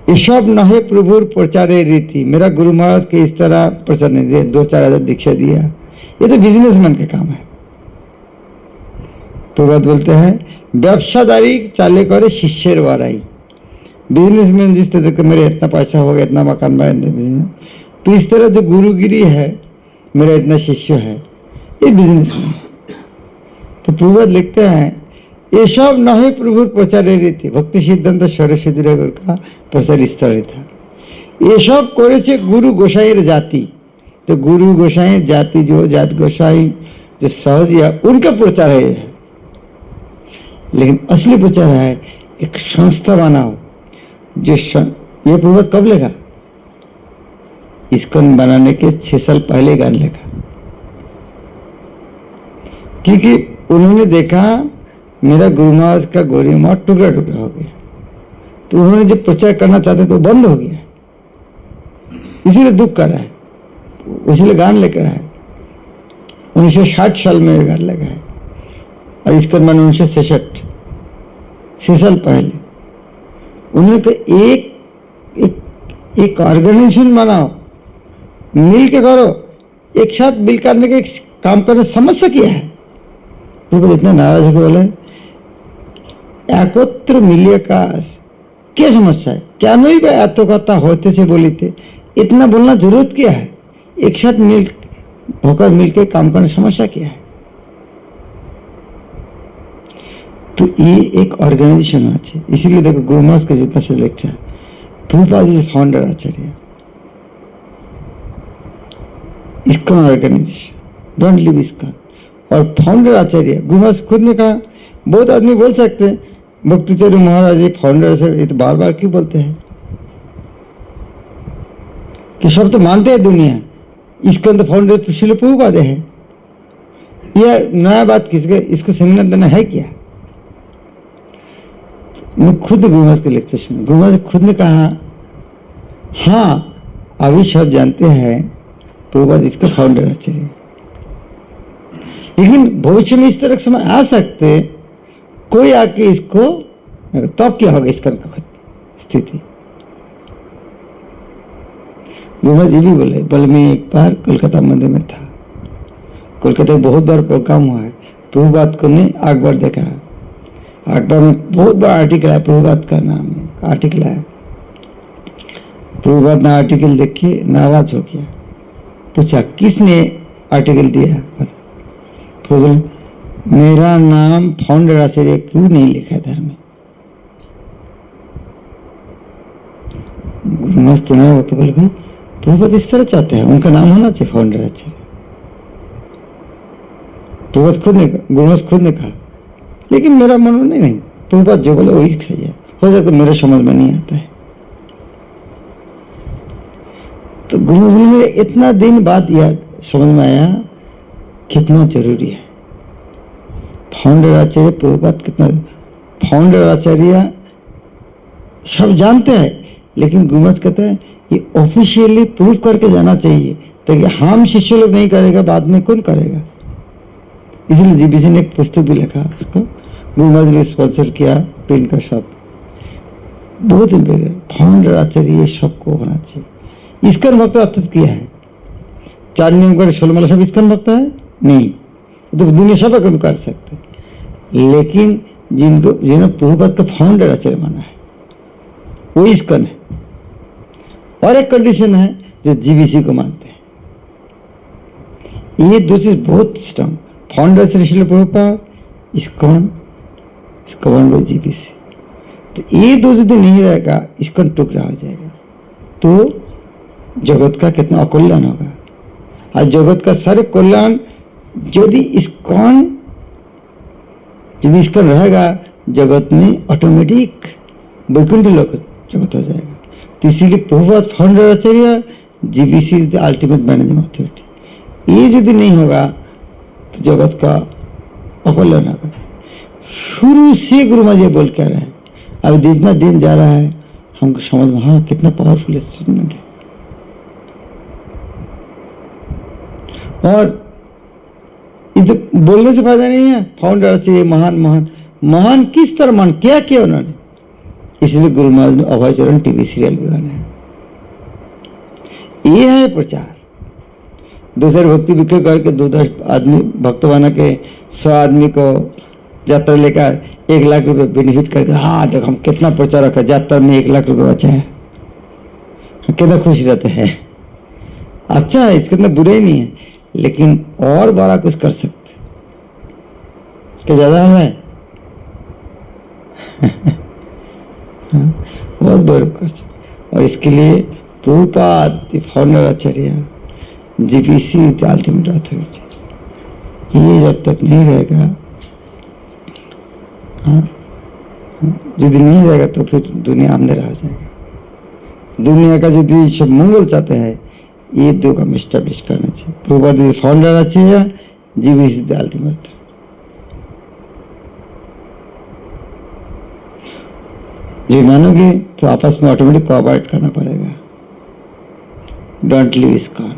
ये सब न है प्रभुर प्रचारे रीति। मेरा गुरु महाराज के इस तरह प्रचार नहीं दिया, 2-4 हजार दीक्षा दिया, ये तो बिजनेसमैन का काम है। प्रभुपाद बोलते हैं व्यवसादारी चाले करे शिष्यर वाराई। बिजनेसमैन जिस तरह का मेरे इतना पैसा हो गया, इतना मकान बिजनेस, तो इस तरह जो गुरुगिरी है, मेरा इतना शिष्य है, ये बिजनेसमैन। तो प्रभुपाद लिखते हैं ये सब न है प्रभु प्रचार रीति। भक्ति सिद्धांत सरस्वती ठाकुर का प्रचार इस तरह था। ये सब करे गुरु गोसाई जाति, तो गुरु गोसाई जाति जो जात गोसाई जो सहज या उनका प्रचार है, लेकिन असली प्रचार है एक संस्था बनाओ। जो ये प्रभुपाद कब लिखा? इसको बनाने के 6 साल पहले गान लिखा, क्योंकि उन्होंने देखा मेरा गुरु महाराज का गौरी माँ टुकड़ा टुकड़ा हो गया, तो उन्होंने जब प्रचार करना चाहते तो बंद हो गया, इसीलिए दुख कर रहा है, इसलिए गान लेकर आया। 1960 साल में गान लगा है और इसका मन 1966 6 साल पहले उन्होंने कहा एक ऑर्गेनाइजेशन बनाओ, मिल के करो, एक साथ मिल करने के काम करने। समस्या क्या है? तो इतना नाराज होकर बोले एकत्र मिलिए काश, क्या समस्या है, কেনই বা এত কথা হইতেছে বলিতে, इतना बोलना जरूरत क्या है? एक साथ मिल होकर मिलकर काम करने समस्या क्या है? तो ये एक ऑर्गेनाइजेशन है, इसीलिए देखो गुरुमास का जितना से lecture, Prabhupada is founder acharya, ISKCON organisation, don't leave ISKCON, और फाउंडर आचार्य गुरुमास खुद ने कहा। बहुत आदमी बोल सकते हैं भक्तिचर्य महाराज ये फाउंडर सर, ये तो बार बार क्यों बोलते हैं कि सब तो मानते हैं दुनिया, इसके अंदर फाउंडर श्रील प्रभुपाद है, यह नया बात किसके, इसको सेमिनार देना है क्या? मैं खुद गुरुमास के लेक्चर सुना, गुरुमास खुद ने कहा हाँ अभी सब जानते हैं प्रभुपाद इसका फाउंडर आचार्य, लेकिन भविष्य में इस तरह के समय आ सकते कोई आके इसको, तो क्या होगा इसका स्थिति? गुरुमास ये भी बोले मैं एक बार कोलकाता मंदिर में था, कोलकाता में बहुत बार प्रोग्राम हुआ है, प्रभुपाद को नहीं अखबार देखा, अखबार में बहुत बड़ा आर्टिकल है प्रभुपाद का नाम है, आर्टिकल है, प्रभुपाद ने आर्टिकल देख के नाराज हो गया, पूछा किसने आर्टिकल दिया? प्रभु मेरा नाम फाउंडर आचार्य क्यों नहीं लिखा धर्म में? मस्त ना हो तो बोले भाई प्रभुपाद इस तरह चाहते हैं, उनका नाम होना चाहिए फाउंडर आचार्य। प्रभुपाद खुद ने, गुरुमास खुद ने कहा, लेकिन मेरा मन नहीं, प्रभुपाद जो बोले वही सही है, हो जाता तो मेरे समझ में नहीं आता है। तो गुरुमास ने इतना दिन बाद याद समझ में आया कितना जरूरी है फाउंडर आचार्य प्रभुपाद, कितना फाउंडर आचार्य सब जानते हैं, लेकिन गुरुमास कहते हैं ये ऑफिशियली प्रूव करके जाना चाहिए, ताकि हम शिष्य लोग नहीं करेगा बाद में कौन करेगा। इसलिए जीबीसी ने एक पुस्तक भी लिखा, उसको गुरुमास ने स्पॉन्सर किया, प्रिंट का शॉप, बहुत फाउंडर आचार्य ये सबको होना चाहिए। इस्कॉन भक्त अर्थात किया है 4 नियम कर 16 माला सब इस्कॉन भक्त है नहीं, तो दुनिया सब काम कर सकते, लेकिन जिन्होंने प्रभुपाद का फाउंडर आचार्य माना है वो इस्कॉन है। और एक कंडीशन है जो जीबीसी को मानते हैं, ये दो चीज बहुत strong, founder Srila Prabhupada, ISKCON, ISKCON by GBC. तो ये दो यदि नहीं रहेगा इस्कॉन टुकड़ा हो जाएगा, तो जगत का कितना अकल्याण होगा। और जगत का सारे कल्याण यदि इस्कॉन रहेगा, जगत में ऑटोमेटिक वैकुंठ लोक जगत हो जाएगा। तो इसीलिए Prabhupada founder Acharya, GBC is the ultimate managing authority. ये यदि नहीं होगा तो जगत का अकल्याण होगा। शुरू से गुरु महाराज बोल के आ रहे हैं, अब जितना दिन जा रहा है हमको समझ में, हाँ कितना पावरफुल स्टेटमेंट है। और तो बोलने से फायदा नहीं है, फाउंडर चाहिए महान महान महान किस तरह मान क्या किया उन्होंने, इसलिए गुरु महाराज ने अभय चरण टीवी सीरियल भी बनाया। ये है प्रचार। दूसरे भक्ति विक्रय करके 2-10 आदमी भक्त बना के 100 आदमी को यात्रा लेकर 1 लाख रुपए बेनिफिट करके, हाँ देखो हम कितना प्रचार रखा, यात्रा में 1 लाख रुपए बचा है, कितना खुश रहते हैं। अच्छा है, इसके अंदर बुरे ही नहीं है, लेकिन और बड़ा कुछ कर सकते क्या ज्यादा है? बहुत बड़ा कर सकते। और इसके लिए Prabhupada founder Acharya, GBC the ultimate authority, ये जब तक नहीं रहेगा, यदि नहीं रहेगा तो फिर दुनिया अंधेरा हो जाएगा। दुनिया का यदि सब मंगल चाहते हैं, ये दो काम एस्टैब्लिश करना चाहिए। Prabhupada founder Acharya, GBC the ultimate. ये मानोगे तो आपस में ऑटोमेटिक कोऑपरेट करना पड़ेगा। डोंट लिव इस्कॉन,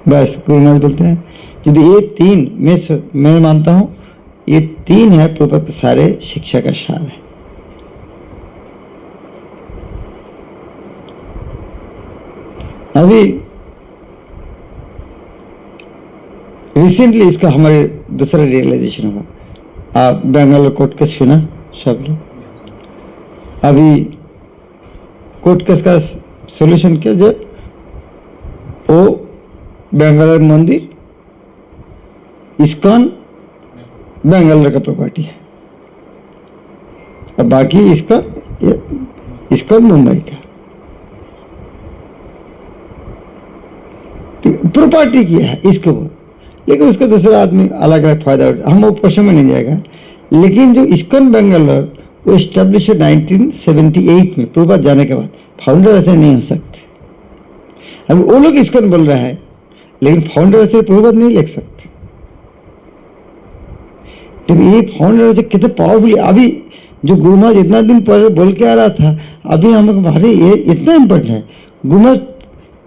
बस गुरु महाराज बोलते हैं यदि ये 3 मैं मानता हूं, ये 3 है प्रभुपाद के सारे शिक्षा का सार है। अभी रिसेंटली इसका हमारे दूसरा रियलाइजेशन हुआ। आप बेंगलोर कोर्ट केस सुना सब लोग? अभी कोर्ट केस का सॉल्यूशन किया जो वो बेंगलोर मंदिर इस्कॉन बेंगलोर का प्रॉपर्टी है और बाकी इसका मुंबई का प्रॉपर्टी किया है इसको, लेकिन उसका दूसरा आदमी अलग अलग फायदा उठा, हम वो प्रश्न में नहीं जाएगा। लेकिन जो इस्कॉन बेंगलोर वो स्टैब्लिश 1978 में प्रभुपाद जाने के बाद, फाउंडर ऐसे नहीं हो सकते। अभी वो लोग इस्कॉन बोल रहा है लेकिन फाउंडर ऐसे प्रभुपाद नहीं लिख सकते। तो ये फाउंडर ऐसे कितने पावरफुल, अभी जो गुरुमहाराज इतना दिन पहले बोल के आ रहा था, अभी हम भारी ये इतना इम्पोर्टेंट है। गुरुमहाराज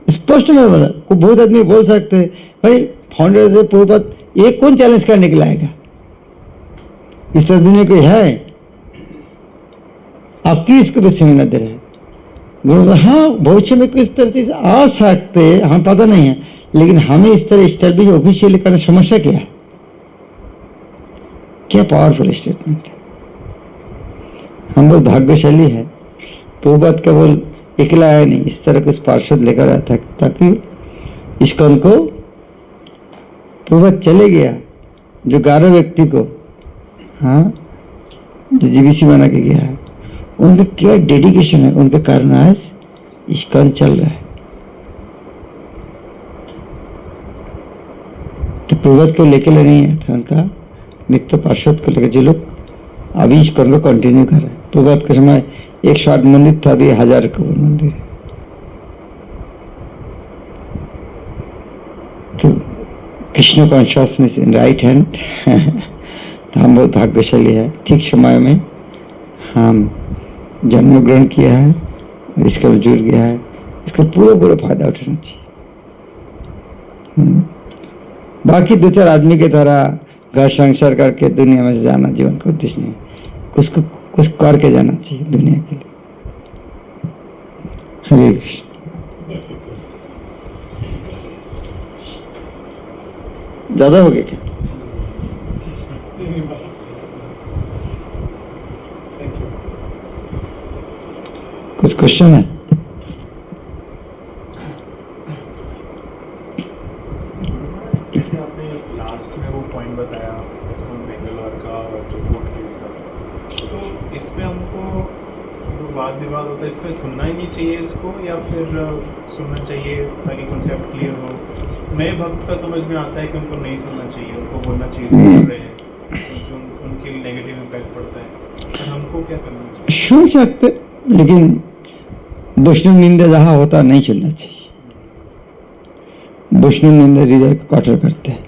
स्पष्ट में बोला, को बहुत आदमी बोल सकते हैं भाई फाउंडर से प्रभुपाद ये कौन चैलेंज करने के लाएगा, इस तरह दुनिया कोई है, आप क्यों इसको भी सेमिनार दे रहे हैं। हाँ भविष्य में किस तरह से आ सकते हैं हम पता नहीं है, लेकिन हमें इस तरह स्टैब्लिश ऑफिशियली करने समस्या क्या है, क्या पावरफुल स्टेटमेंट है। हम बहुत भाग्यशाली है, प्रभुपाद केवल अकेला है नहीं, इस तरह कुछ पार्षद लेकर आया था ताकि इस्कॉन को प्रभुपाद चले गया जो 11 व्यक्ति को, हाँ जो जीबीसी बना के गया है, उनका क्या डेडिकेशन है, उनके कारण आज इस्कॉन चल रहा है। तो प्रभुपाद को लेके नहीं आया था, उनका नित्य पार्षद को लेकर जो लोग अभी इस्कॉन को कंटिन्यू कर रहे हैं। प्रभुपाद के समय 108 मंदिर था, अभी 1000 करोड़ मंदिर है। तो Krishna consciousness in right hand तो हम बहुत भाग्यशाली है, ठीक समय में हम जन्म ग्रहण किया है और इसका जुड़ गया है, इसका पूरा फायदा उठाना चाहिए। बाकी 2-4 आदमी के तरह घर संसार करके दुनिया में से जाना जीवन का उद्देश्य नहीं, कुछ करके जाना चाहिए दुनिया के लिए। हरे कृष्ण। ज्यादा हो गया क्या? कुछ क्वेश्चन है? जैसे आपने लास्ट में वो पॉइंट बताया इस्कॉन बेंगलोर का और जो कोर्ट केस का, तो इसमें हमको जो वाद विवाद होता है इसमें सुनना ही नहीं चाहिए इसको, या फिर सुनना चाहिए ताकि कॉन्सेप्ट क्लियर हो। नए भक्त का समझ में आता है कि उनको नहीं सुनना चाहिए, उनको बोलना चाहिए सुन रहे हैं क्योंकि उनके नेगेटिव इम्पैक्ट पड़ता है, तो हमको क्या करना चाहिए? सुन सकते, लेकिन वैष्णव निंदा जहाँ होता नहीं सुनना चाहिए। वैष्णव निंदा हृदय को कठोर करते हैं।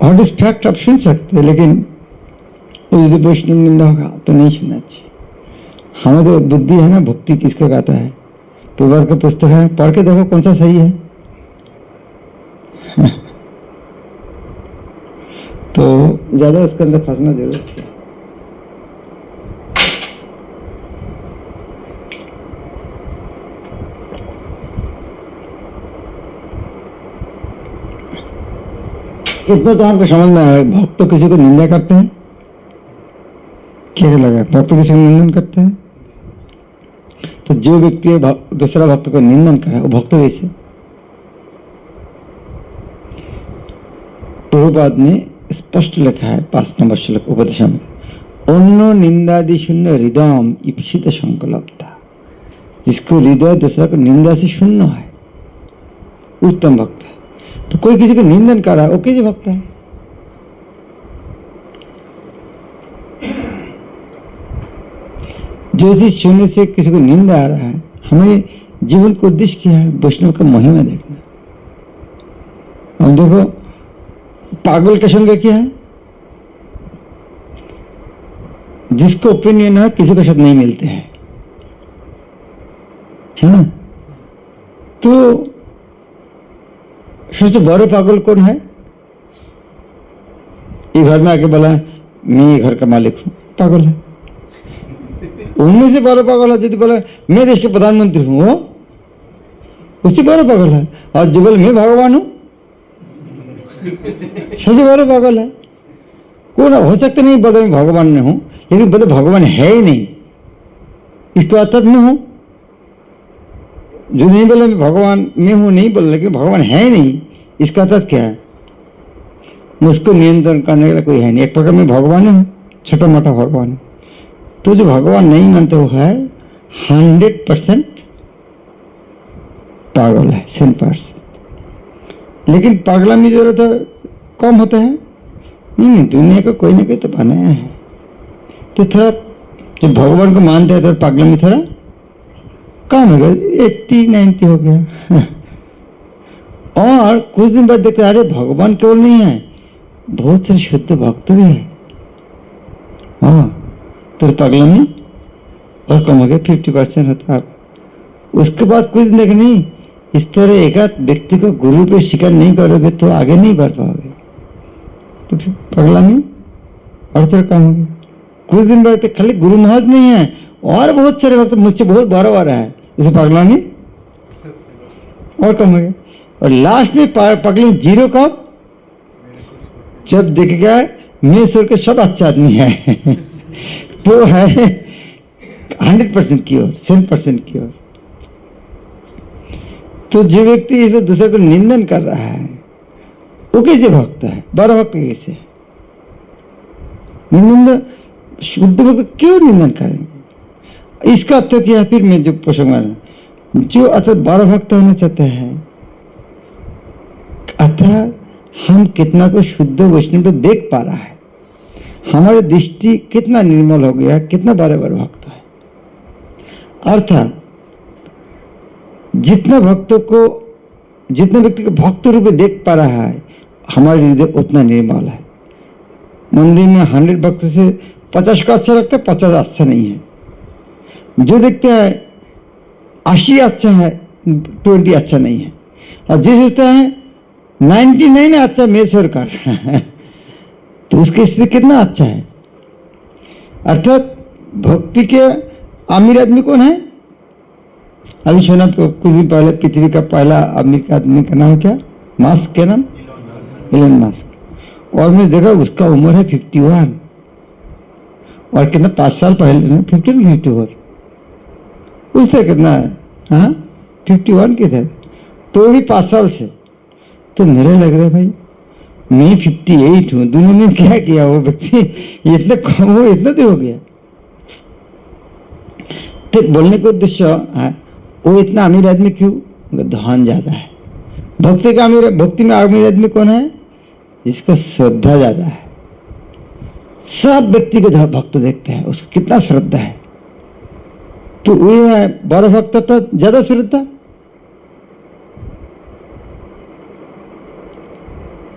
और इस फैक्ट आप सुन सकते हैं, लेकिन यदि वैष्णव निंदा होगा तो नहीं सुनना चाहिए। हमें तो बुद्धि है ना, भक्ति किसको कहता है, प्रभुपाद का पुस्तक है, पढ़ के देखो कौन सा सही है। तो ज्यादा उसके अंदर फंसना जरूर है। इतना तो आपको समझ में आया, भक्त तो किसी को निंदा करते हैं, क्या लगा, भक्त तो किसी को निंदन करते हैं। तो जो व्यक्ति दूसरा भक्त को निंदन करे वो भक्त वैसे। प्रभुपाद ने स्पष्ट लिखा है 5 नंबर श्लोक उपदेशामृत, अन्य निंदादि शून्य हृदय ईप्सित संकल्पता, जिसको हृदय दूसरा को निंदा से शून्य है, उत्तम भक्त है। तो कोई किसी को निंदन कर रहा है वो किसी भक्त है। जो चीज सुनने से किसी को निंदा आ रहा है, हमें जीवन को उद्देश्य क्या है, वैष्णव का महिमा देखना। हम देखो पागल का संग क्या है, जिसको ओपिनियन है किसी के साथ नहीं मिलते हैं, है ना। तो सबसे बड़े पागल कौन है, ये घर में आके बोला मैं ये घर का मालिक हूं, पागल है। उनमें से बड़ा पागल है यदि बोला मैं देश के प्रधानमंत्री हूं, वो उससे बड़ा पागल है। और जो बोले मैं भगवान हूं, सबसे बड़ा पागल है। कौन हो सकता नहीं बोले मैं भगवान नहीं हूं, लेकिन बोले भगवान है ही नहीं, इसको अर्थ में हूँ, जो नहीं बोला मैं भगवान में हूँ नहीं बोल रहा कि भगवान है नहीं, इसका अर्थ क्या है? मुझको नियंत्रण करने वाला कोई है नहीं, एक प्रकार में भगवान हूँ, छोटा मोटा भगवान हूँ। तो जो भगवान नहीं मानते वो है 100% पागल है, 100%। लेकिन पागलामी जरूरत है कम होता है, नहीं दुनिया को कोई ना कोई तो बनाया है। तो थोड़ा जब भगवान को मानते हैं तो पागलामी थोड़ा कम हो गया, 80-90 हो गया। और कुछ दिन बाद देखते अरे भगवान केवल नहीं है, बहुत सारे शुद्ध भक्त भी है। हाँ, तो पागलामी और कम हो गया, 50% होता है। उसके बाद कुछ दिन देखे नहीं, इस तरह एक आध व्यक्ति को गुरु पे स्वीकार नहीं करोगे तो आगे नहीं बढ़ पाओगे, तो फिर पागलामी और थोड़ा कम हो गया। कुछ दिन बाद खाली गुरु महाराज नहीं है और बहुत सारे वक्त मुझसे बहुत बार है, इसे पागलामी और कम हो गया। और लास्ट में पागलामी जीरो कब? जब देख गया मैं ईश्वर के सब अच्छा आदमी है। तो है 100% की ओर, 100% की ओर। तो जो व्यक्ति इसे दूसरे को निंदन कर रहा है वो कैसे भक्त है? बड़ा भक्त कैसे? निंदन शुद्ध भक्त क्यों निंदन करेंगे? इसका अर्थ क्या? फिर मैं जो प्रसंग जो अर्थात बड़ा भक्त होना चाहते हैं, अर्थात हम कितना को शुद्ध वैष्णव को देख पा रहा है, हमारी दृष्टि कितना निर्मल हो गया, कितना बड़े भक्त है। अर्थात जितना भक्तों को, जितने व्यक्ति को भक्त रूप में देख पा रहा है, हमारे हृदय उतना निर्मल है। मंदिर में 100 भक्त से 50 का अच्छा लगता है, 50 अच्छा नहीं है। जो देखते हैं 80 अच्छा है, 20 अच्छा नहीं है। और जो सोचता है 99 अच्छा मेश्वर का तो उसकी स्थिति कितना अच्छा है। अर्थात भक्ति के अमीर आदमी कौन है? अभी सुना कुछ दिन पहले पृथ्वी का पहला अमीर आदमी का नाम क्या? मास्क के नाम एलन मास्क। और मैंने देखा उसका उम्र है 51 और कितना 5 साल पहले 54 उससे कितना है? हाँ 51 किधर, तो भी 5 साल से। तो मेरे लग रहा है भाई मैं 58 हूँ, दुनिया में क्या किया वो व्यक्ति, इतना कम हो, इतना तो हो गया। तो बोलने का उद्देश्य वो इतना अमीर आदमी क्यों? धन ज्यादा है। भक्ति का अमीर, भक्ति में अमीर आदमी कौन है? जिसका श्रद्धा ज्यादा है। सब व्यक्ति को भक्त देखते हैं, उसको कितना श्रद्धा है। तो वो है बड़ा भक्त तो ज्यादा श्रद्धा।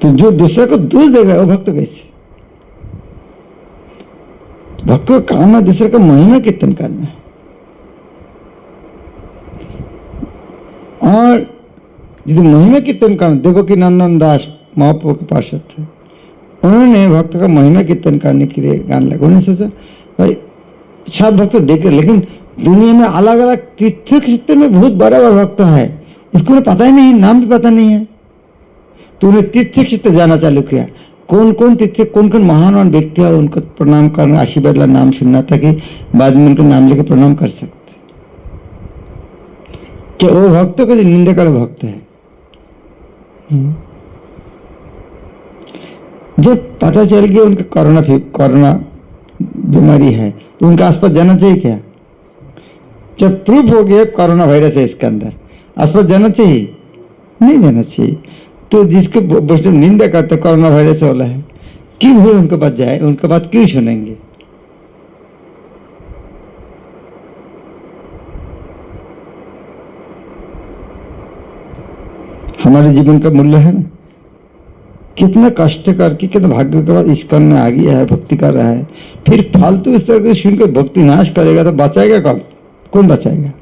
तो जो दूसरे को दोष देगा वो भक्त कैसे? भक्त का काम है दूसरे का महिमा कीर्तन करना है। और यदि महिमा कीर्तन करना, देखो कि नंदन दास महाप्रभु के पार्षद थे, उन्होंने भक्त का महिमा कीर्तन करने के लिए गान लगा। उन्होंने सोचा भाई सब भक्त देख रहे, लेकिन दुनिया में अलग अलग तीर्थ क्षेत्र में बहुत बड़ा बड़ा भक्त है, इसको पता ही नहीं, नाम भी पता नहीं है। तो उन्हें तीर्थ क्षेत्र जाना चालू किया, कौन कौन तीर्थ, कौन कौन महान व्यक्ति है उनको प्रणाम करना, आशीर्वाद ला नाम सुनना, ताकि बाद में उनको नाम लेकर प्रणाम कर सकते। क्या वो भक्तों को निंदा कर भक्त है? जब पता चल गया उनका कोरोना बीमारी है तो उनका आसपास जाना चाहिए क्या? जब प्रूफ हो गया कोरोना वायरस है इसके अंदर, आसपास जाना चाहिए? नहीं जाना चाहिए। तो जिसको वैष्णव निंदा करते कोरोना वायरस वाला है, क्यों भी उनके पास जाए, उनके बात क्यों सुनेंगे? हमारे जीवन का मूल्य है ना, कितना कष्ट करके, कितना भाग्य के बाद इस्कॉन में आ गया है, भक्ति कर रहा है, फिर फालतू इस तरह के सुनकर भक्ति नाश करेगा तो बचाएगा कौन? कौन बचाएगा?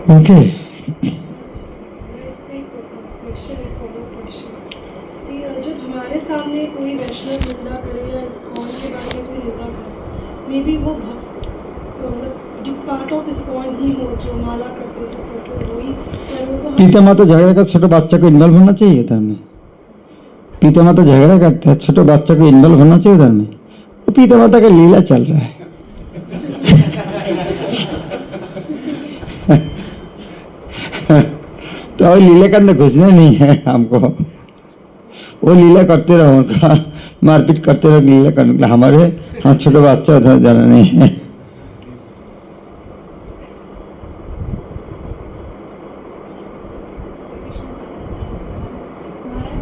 ओके जब हमारे सामने कोई वैष्णव निंदा करे या इस्कॉन के बारे में कोई निंदा करे, मे बी वो पार्ट ऑफ इस्कॉन ही हो जो माला करते सब तो वही पर वो तो हम- पिता माता झगड़ा कर छोटे बच्चा को इन्वॉल्व होना चाहिए धर्म में। पिता माता झगड़ा करते हैं, छोटे बच्चा को इन्वॉल्व होना चाहिए धर्म में। वो पिता माता का लीला चल रहा है। तो और लीला के अंदर घुसना नहीं है हमको। वो लीला करते रहो, उनका मारपीट करते रहो लीला करने के लिए। हमारे हाँ छोटे बच्चा उधर जाना नहीं है। महाराज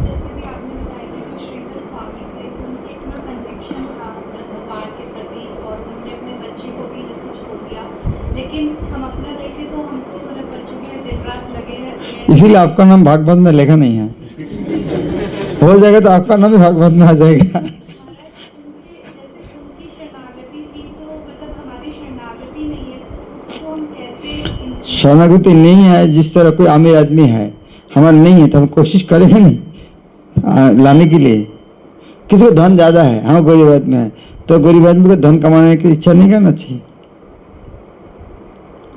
जैसे भी आपने बताया कि जो श्रीधर स्वामी थे उनके इतना कन्विक्शन था भगवान के प्रति और उन्होंने अपने बच्चे को भी जैसे छोड़ दिया, लेकिन हम अपना देखें तो हमको मतलब बच्चों के लिए दिन रात लगे रहते हैं। इसीलिए आपका नाम भागवत में लिखा नहीं है। हो जाएगा तो आपका नाम भी भागवत में आ जाएगा। महाराज उनके जैसे उनकी शरणागति थी तो मतलब हमारी शरणागति नहीं है, तो उसको हम कैसे शरणागति नहीं है। जिस तरह कोई अमीर आदमी है, हमारा नहीं है तो हम कोशिश करेंगे नहीं लाने के लिए। किसी को धन ज्यादा है, हम गरीब आदमी है, तो गरीब आदमी को धन कमाने की इच्छा नहीं करना चाहिए।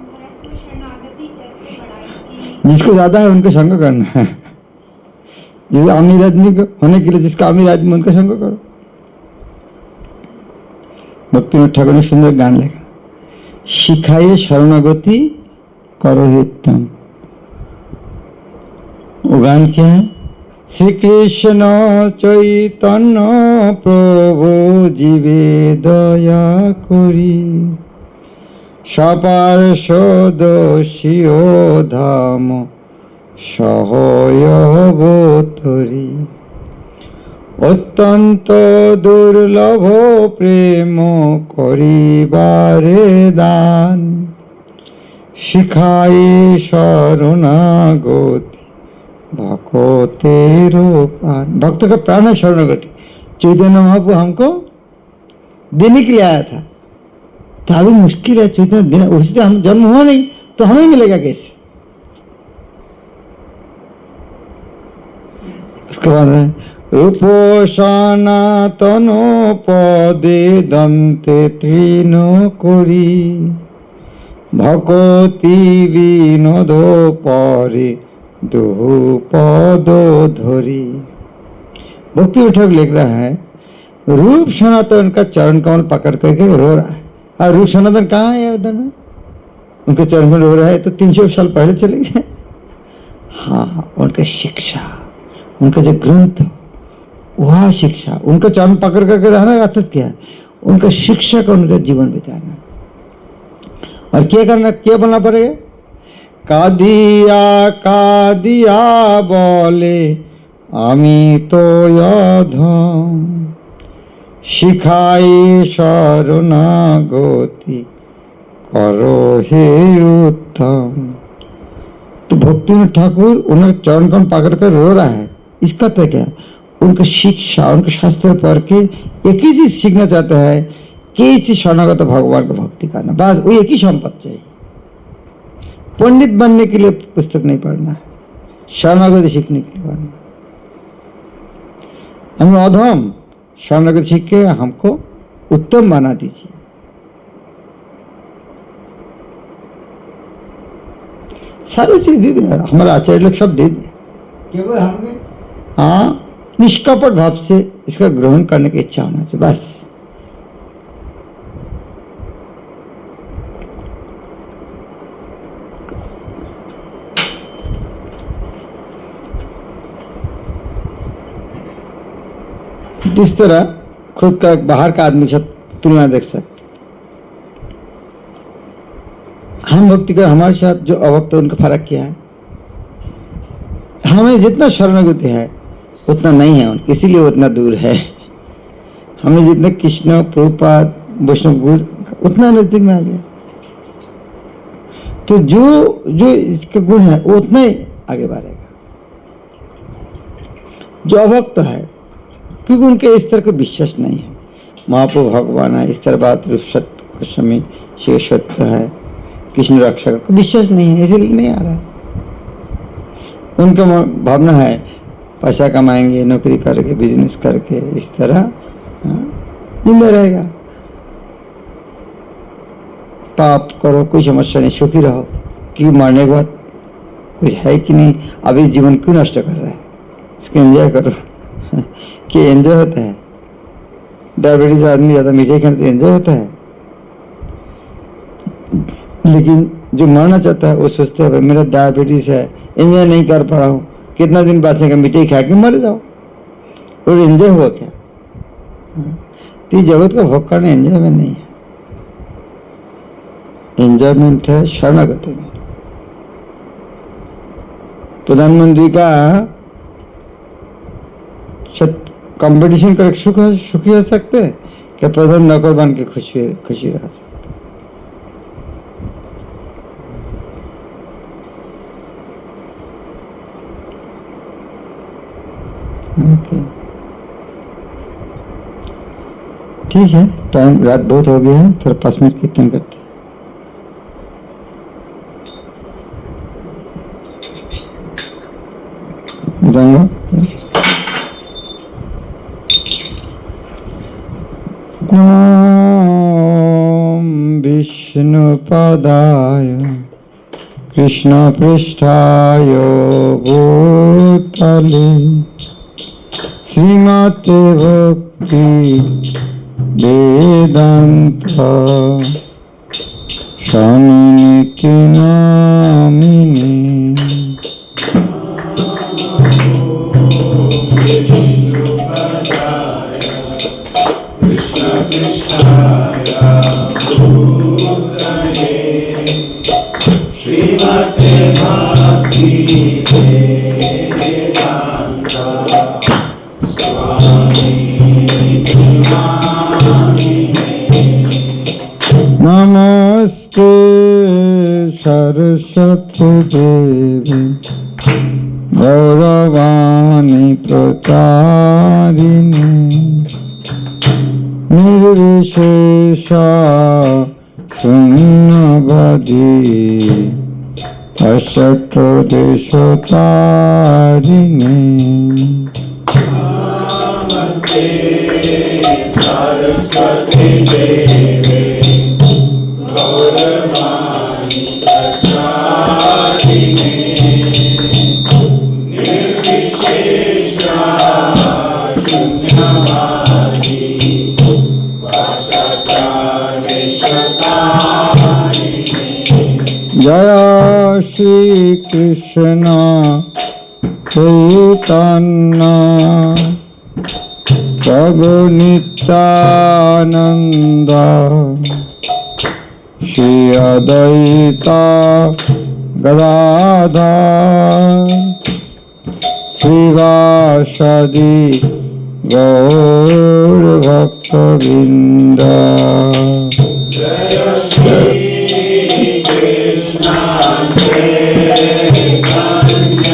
महाराज वो शरणागति कैसे बढ़ाए कि जिसको ज्यादा है उनका संग करना है। जैसे अमीर आदमी को होने के लिए जिसका अमीर आदमी उनका संग करो। भक्ति ठाकुर ने सुंदर गान लिखा, शिखाए शरणागति करो ही उत्तम। वो गान क्या है? श्री कृष्ण चैतन्य प्रभु जीवे दया करी, सपार्षद शिव धाम সহয়বতরী, অত্যন্ত দুর্লভ প্রেম করিবারে দান, শিখাই शरणागति भक्तेरो प्राण। भक्त का प्राण है शरणागति। चैतन्य महाप्रभु हमको देने के लिए आया था, तो अभी मुश्किल है चैतन्य देना। उससे हम जन्म हुआ नहीं तो हमें मिलेगा कैसे? उसके बाद रूप सनातन पदे दंते तृण करी, भक्ति विनोद परे दुहु पद धरी। भक्ति उठक लिख रहा है, रूप सनातन का चरण कमल पकड़ करके रो रहा है। और रूप सनातन कहाँ है उधर में? उनके चरण में रो रहा है तो 300 साल पहले चले गए। हाँ, उनका शिक्षा, उनका जो ग्रंथ, वह शिक्षा, उनका चरण पकड़ करके रहना अर्थात क्या है? उनका शिक्षा का उनका जीवन बिताना। और क्या करना, क्या बनना पड़ेगा? कादिया बोले आमी तो अधम, शिखाई शरणागति करो हे उत्तम। तो भक्ति ठाकुर उन्हें चरण कमल पकड़ कर रो रहा है। इसका तो क्या? उनका शिक्षा, उनके शास्त्र पढ़ के एक ही चीज सीखना चाहता है कि इस शरणागत भगवान को भक्ति करना। बस वो एक ही संपत्ति चाहिए। पंडित बनने के लिए पुस्तक नहीं पढ़ना है, शरणागति सीखने के लिए पढ़ना। हम अधम शरणागति सीख के हमको उत्तम बना दीजिए। सारी चीज दे दिया, हमारे आचार्य लोग सब दे दिए, केवल हमें हाँ निष्कपट भाव से इसका ग्रहण करने की इच्छा होना चाहिए बस। इस तरह खुद का बाहर का आदमी के साथ तुलना देख सकते। हम भक्ति का हमारे साथ जो अभक्त है उनका फर्क क्या है? हमें जितना शरणागति है उतना नहीं है उनका, इसीलिए उतना दूर है। हमें जितना कृष्ण प्रभुपाद वैष्णव गुरु उतना नजदीक में आ गया। तो जो इसका गुण है वो उतना ही आगे बढ़ेगा। जो अभक्त है क्योंकि उनके इस तरह का विश्वास नहीं है, महाप्रभु भगवान है, इस तरह बात रूप सत्य गोस्वामी शिव सत्य है, कृष्ण रक्षक का विश्वास नहीं है, इसीलिए नहीं आ रहा है। उनका भावना है पैसा कमाएंगे, नौकरी करके, बिजनेस करके, इस तरह जिंदा रहेगा। पाप करो, कोई समस्या नहीं, सुखी रहो, कि मरने के बाद कुछ है कि नहीं, अभी जीवन क्यों नष्ट कर रहा है, इसको एंजॉय करो। कि एंजॉय होता है, डायबिटीज आदमी ज़्यादा मीठे खाने तो एंजॉय होता है, लेकिन जो मरना चाहता है वो सोचता है मेरा डायबिटीज है, एंजॉय नहीं कर पा रहा हूँ, कितना दिन बाँचेगा, मिठाई खा के मर जाओ, और एंजॉय हुआ क्या? तो जगत का भोग करना एंजॉयमेंट नहीं है, एंजॉयमेंट है शरणागति में। प्रधानमंत्री का कंपटीशन कर सुखी हो सकते हैं क्या? प्रधान नौकर बन के खुशी रह सकते। ठीक है, टाइम रात बहुत हो गया है, थोड़ा 5 मिनट कीर्तन करते हैं। ओम विष्णुपदाय कृष्णपृष्ठाय भूतले श्रीमते भक्ति वेदांत स्वामिनिति नामिने। श्रीमते भक्ति वेदांत स्वामिनिति नामिने। नमस्ते सरस्वती देवी गौरवाणी प्रचारिणे निर्विशेष शून्यवादी असत देशतारिणे। नमस्ते सरस्वती देवी गौरवाणी प्रचारिणे निर्विशेष शून्यवादी जय श्री कृष्ण चैतन्य प्रभु नित्यानंद श्री अद्वैता गदाधर श्रीवासदि गौर भक्तवृंद। जय श्री कृष्ण चैतन्य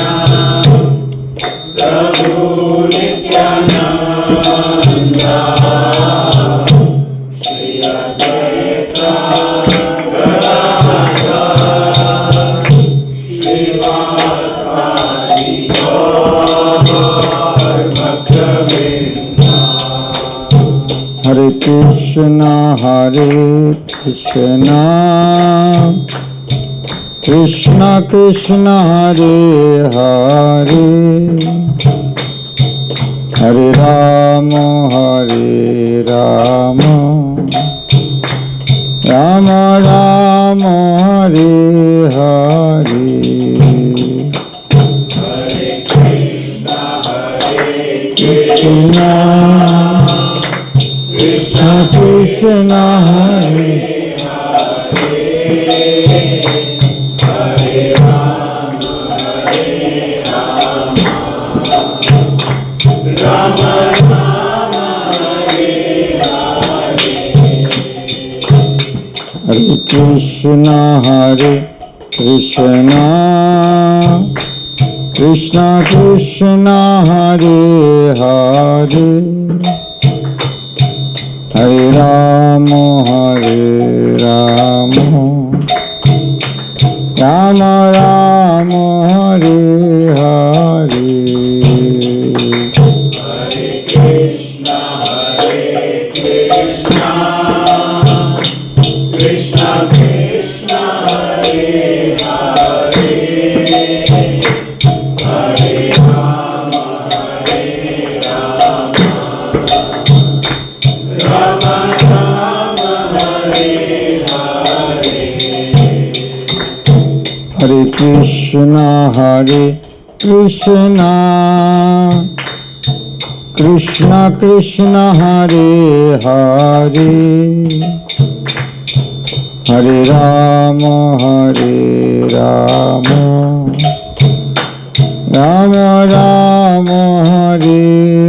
प्रभु नित्यानंद श्री अद्वैता गदाधर श्रीवासदि गौर भक्तवृंद। हरे कृष्ण कृष्ण कृष्ण हरे हरे हरे राम राम राम हरे हरे। हरे कृष्ण कृष्ण कृष्ण हरे हरे राम राम राम हरे हरे। हरे कृष्ण कृष्ण कृष्ण हरे हरे हरे राम राम राम हरे हरे। हरे Krishna Krishna Krishna Rama Rama Hare Hare Hare Krishna Krishna Krishna Hare Hare Hare Rama Rama Rama Hare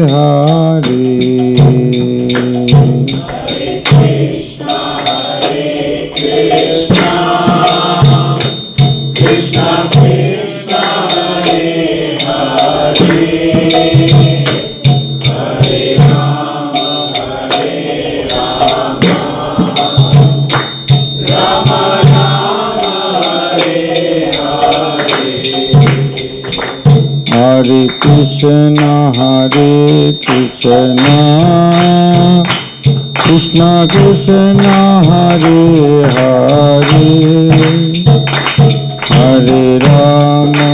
Hare Krishna Krishna Krishna Krishna Hare Hare Hare Rama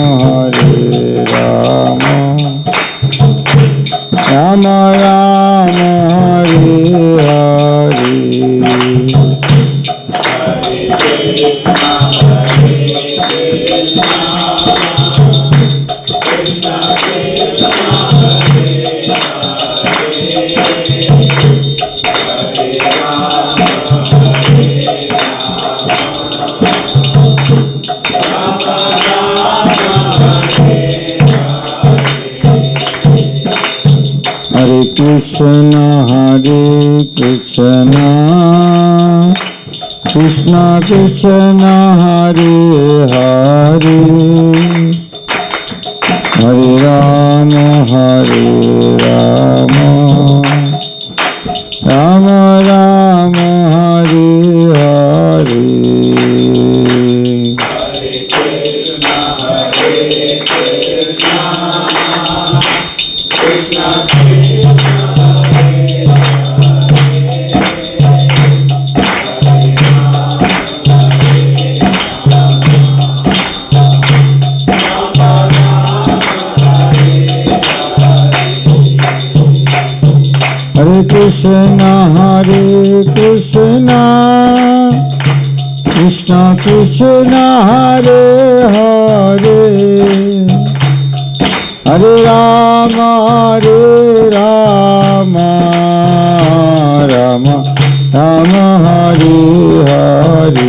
Rama Rama Hare Hare Hare Krishna Krishna Krishna Hare Hare Hare Rama Rama Rama Hare Hare Hare Krishna Krishna Krishna Hare Hare Hare Rama Rama Rama Hare Hare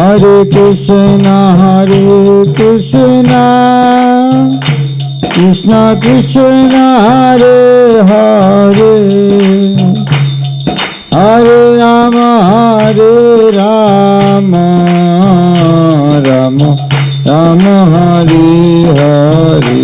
Hare Krishna Krishna Krishna Hare Hare Hare Rama Rama Rama Hare Hare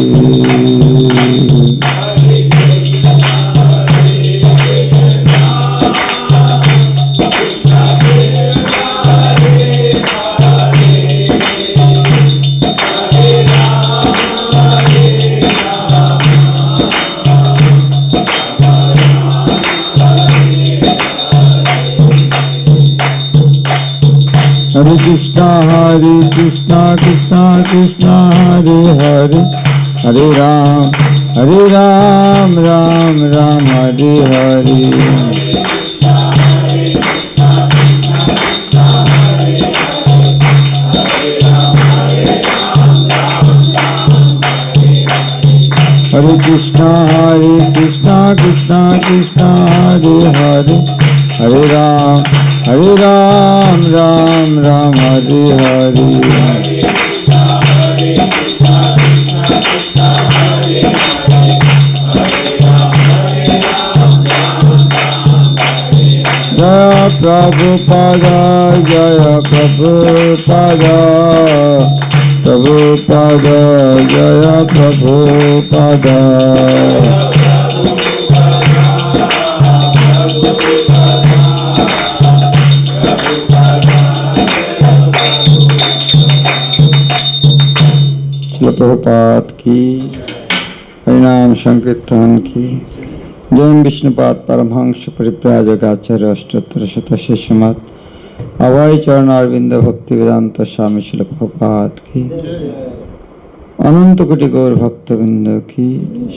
Hare Krishna Krishna Krishna Hare Hare Hare Rama Rama Rama Hare Hare Hare Krishna Krishna Krishna Hare Hare Hare Ram Ram Hare Hare Hare Krishna Krishna Krishna Hare Hare Hare Ram Ram Hare Hare Jaya Prabhupada Jaya Prabhupada Prabhupada Jaya Prabhupada Srila Prabhupada की, हरिनाम संकीर्तन की। जैन विष्णुपाद परमहंस परिव्राजकाचार्य अष्टोत्तर शतशिष्यमत अभय चरणारविंद भक्ति वेदांत स्वामी श्रील प्रभुपाद की, अनंत कोटि गौर भक्तवृंद की,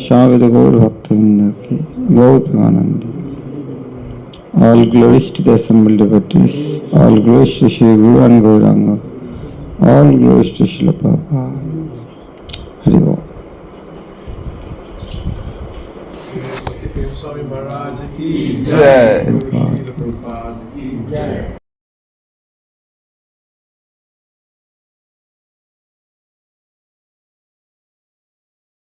शाविद गौर भक्तवृंद की, गौर Premanand. All glories to the assembled devotees, all glories to Shri Guru and Gauranga, all glories to Srila Prabhupada. Hari Om. Swami Maharaj ki Jai. Srila Prabhupada ki jai.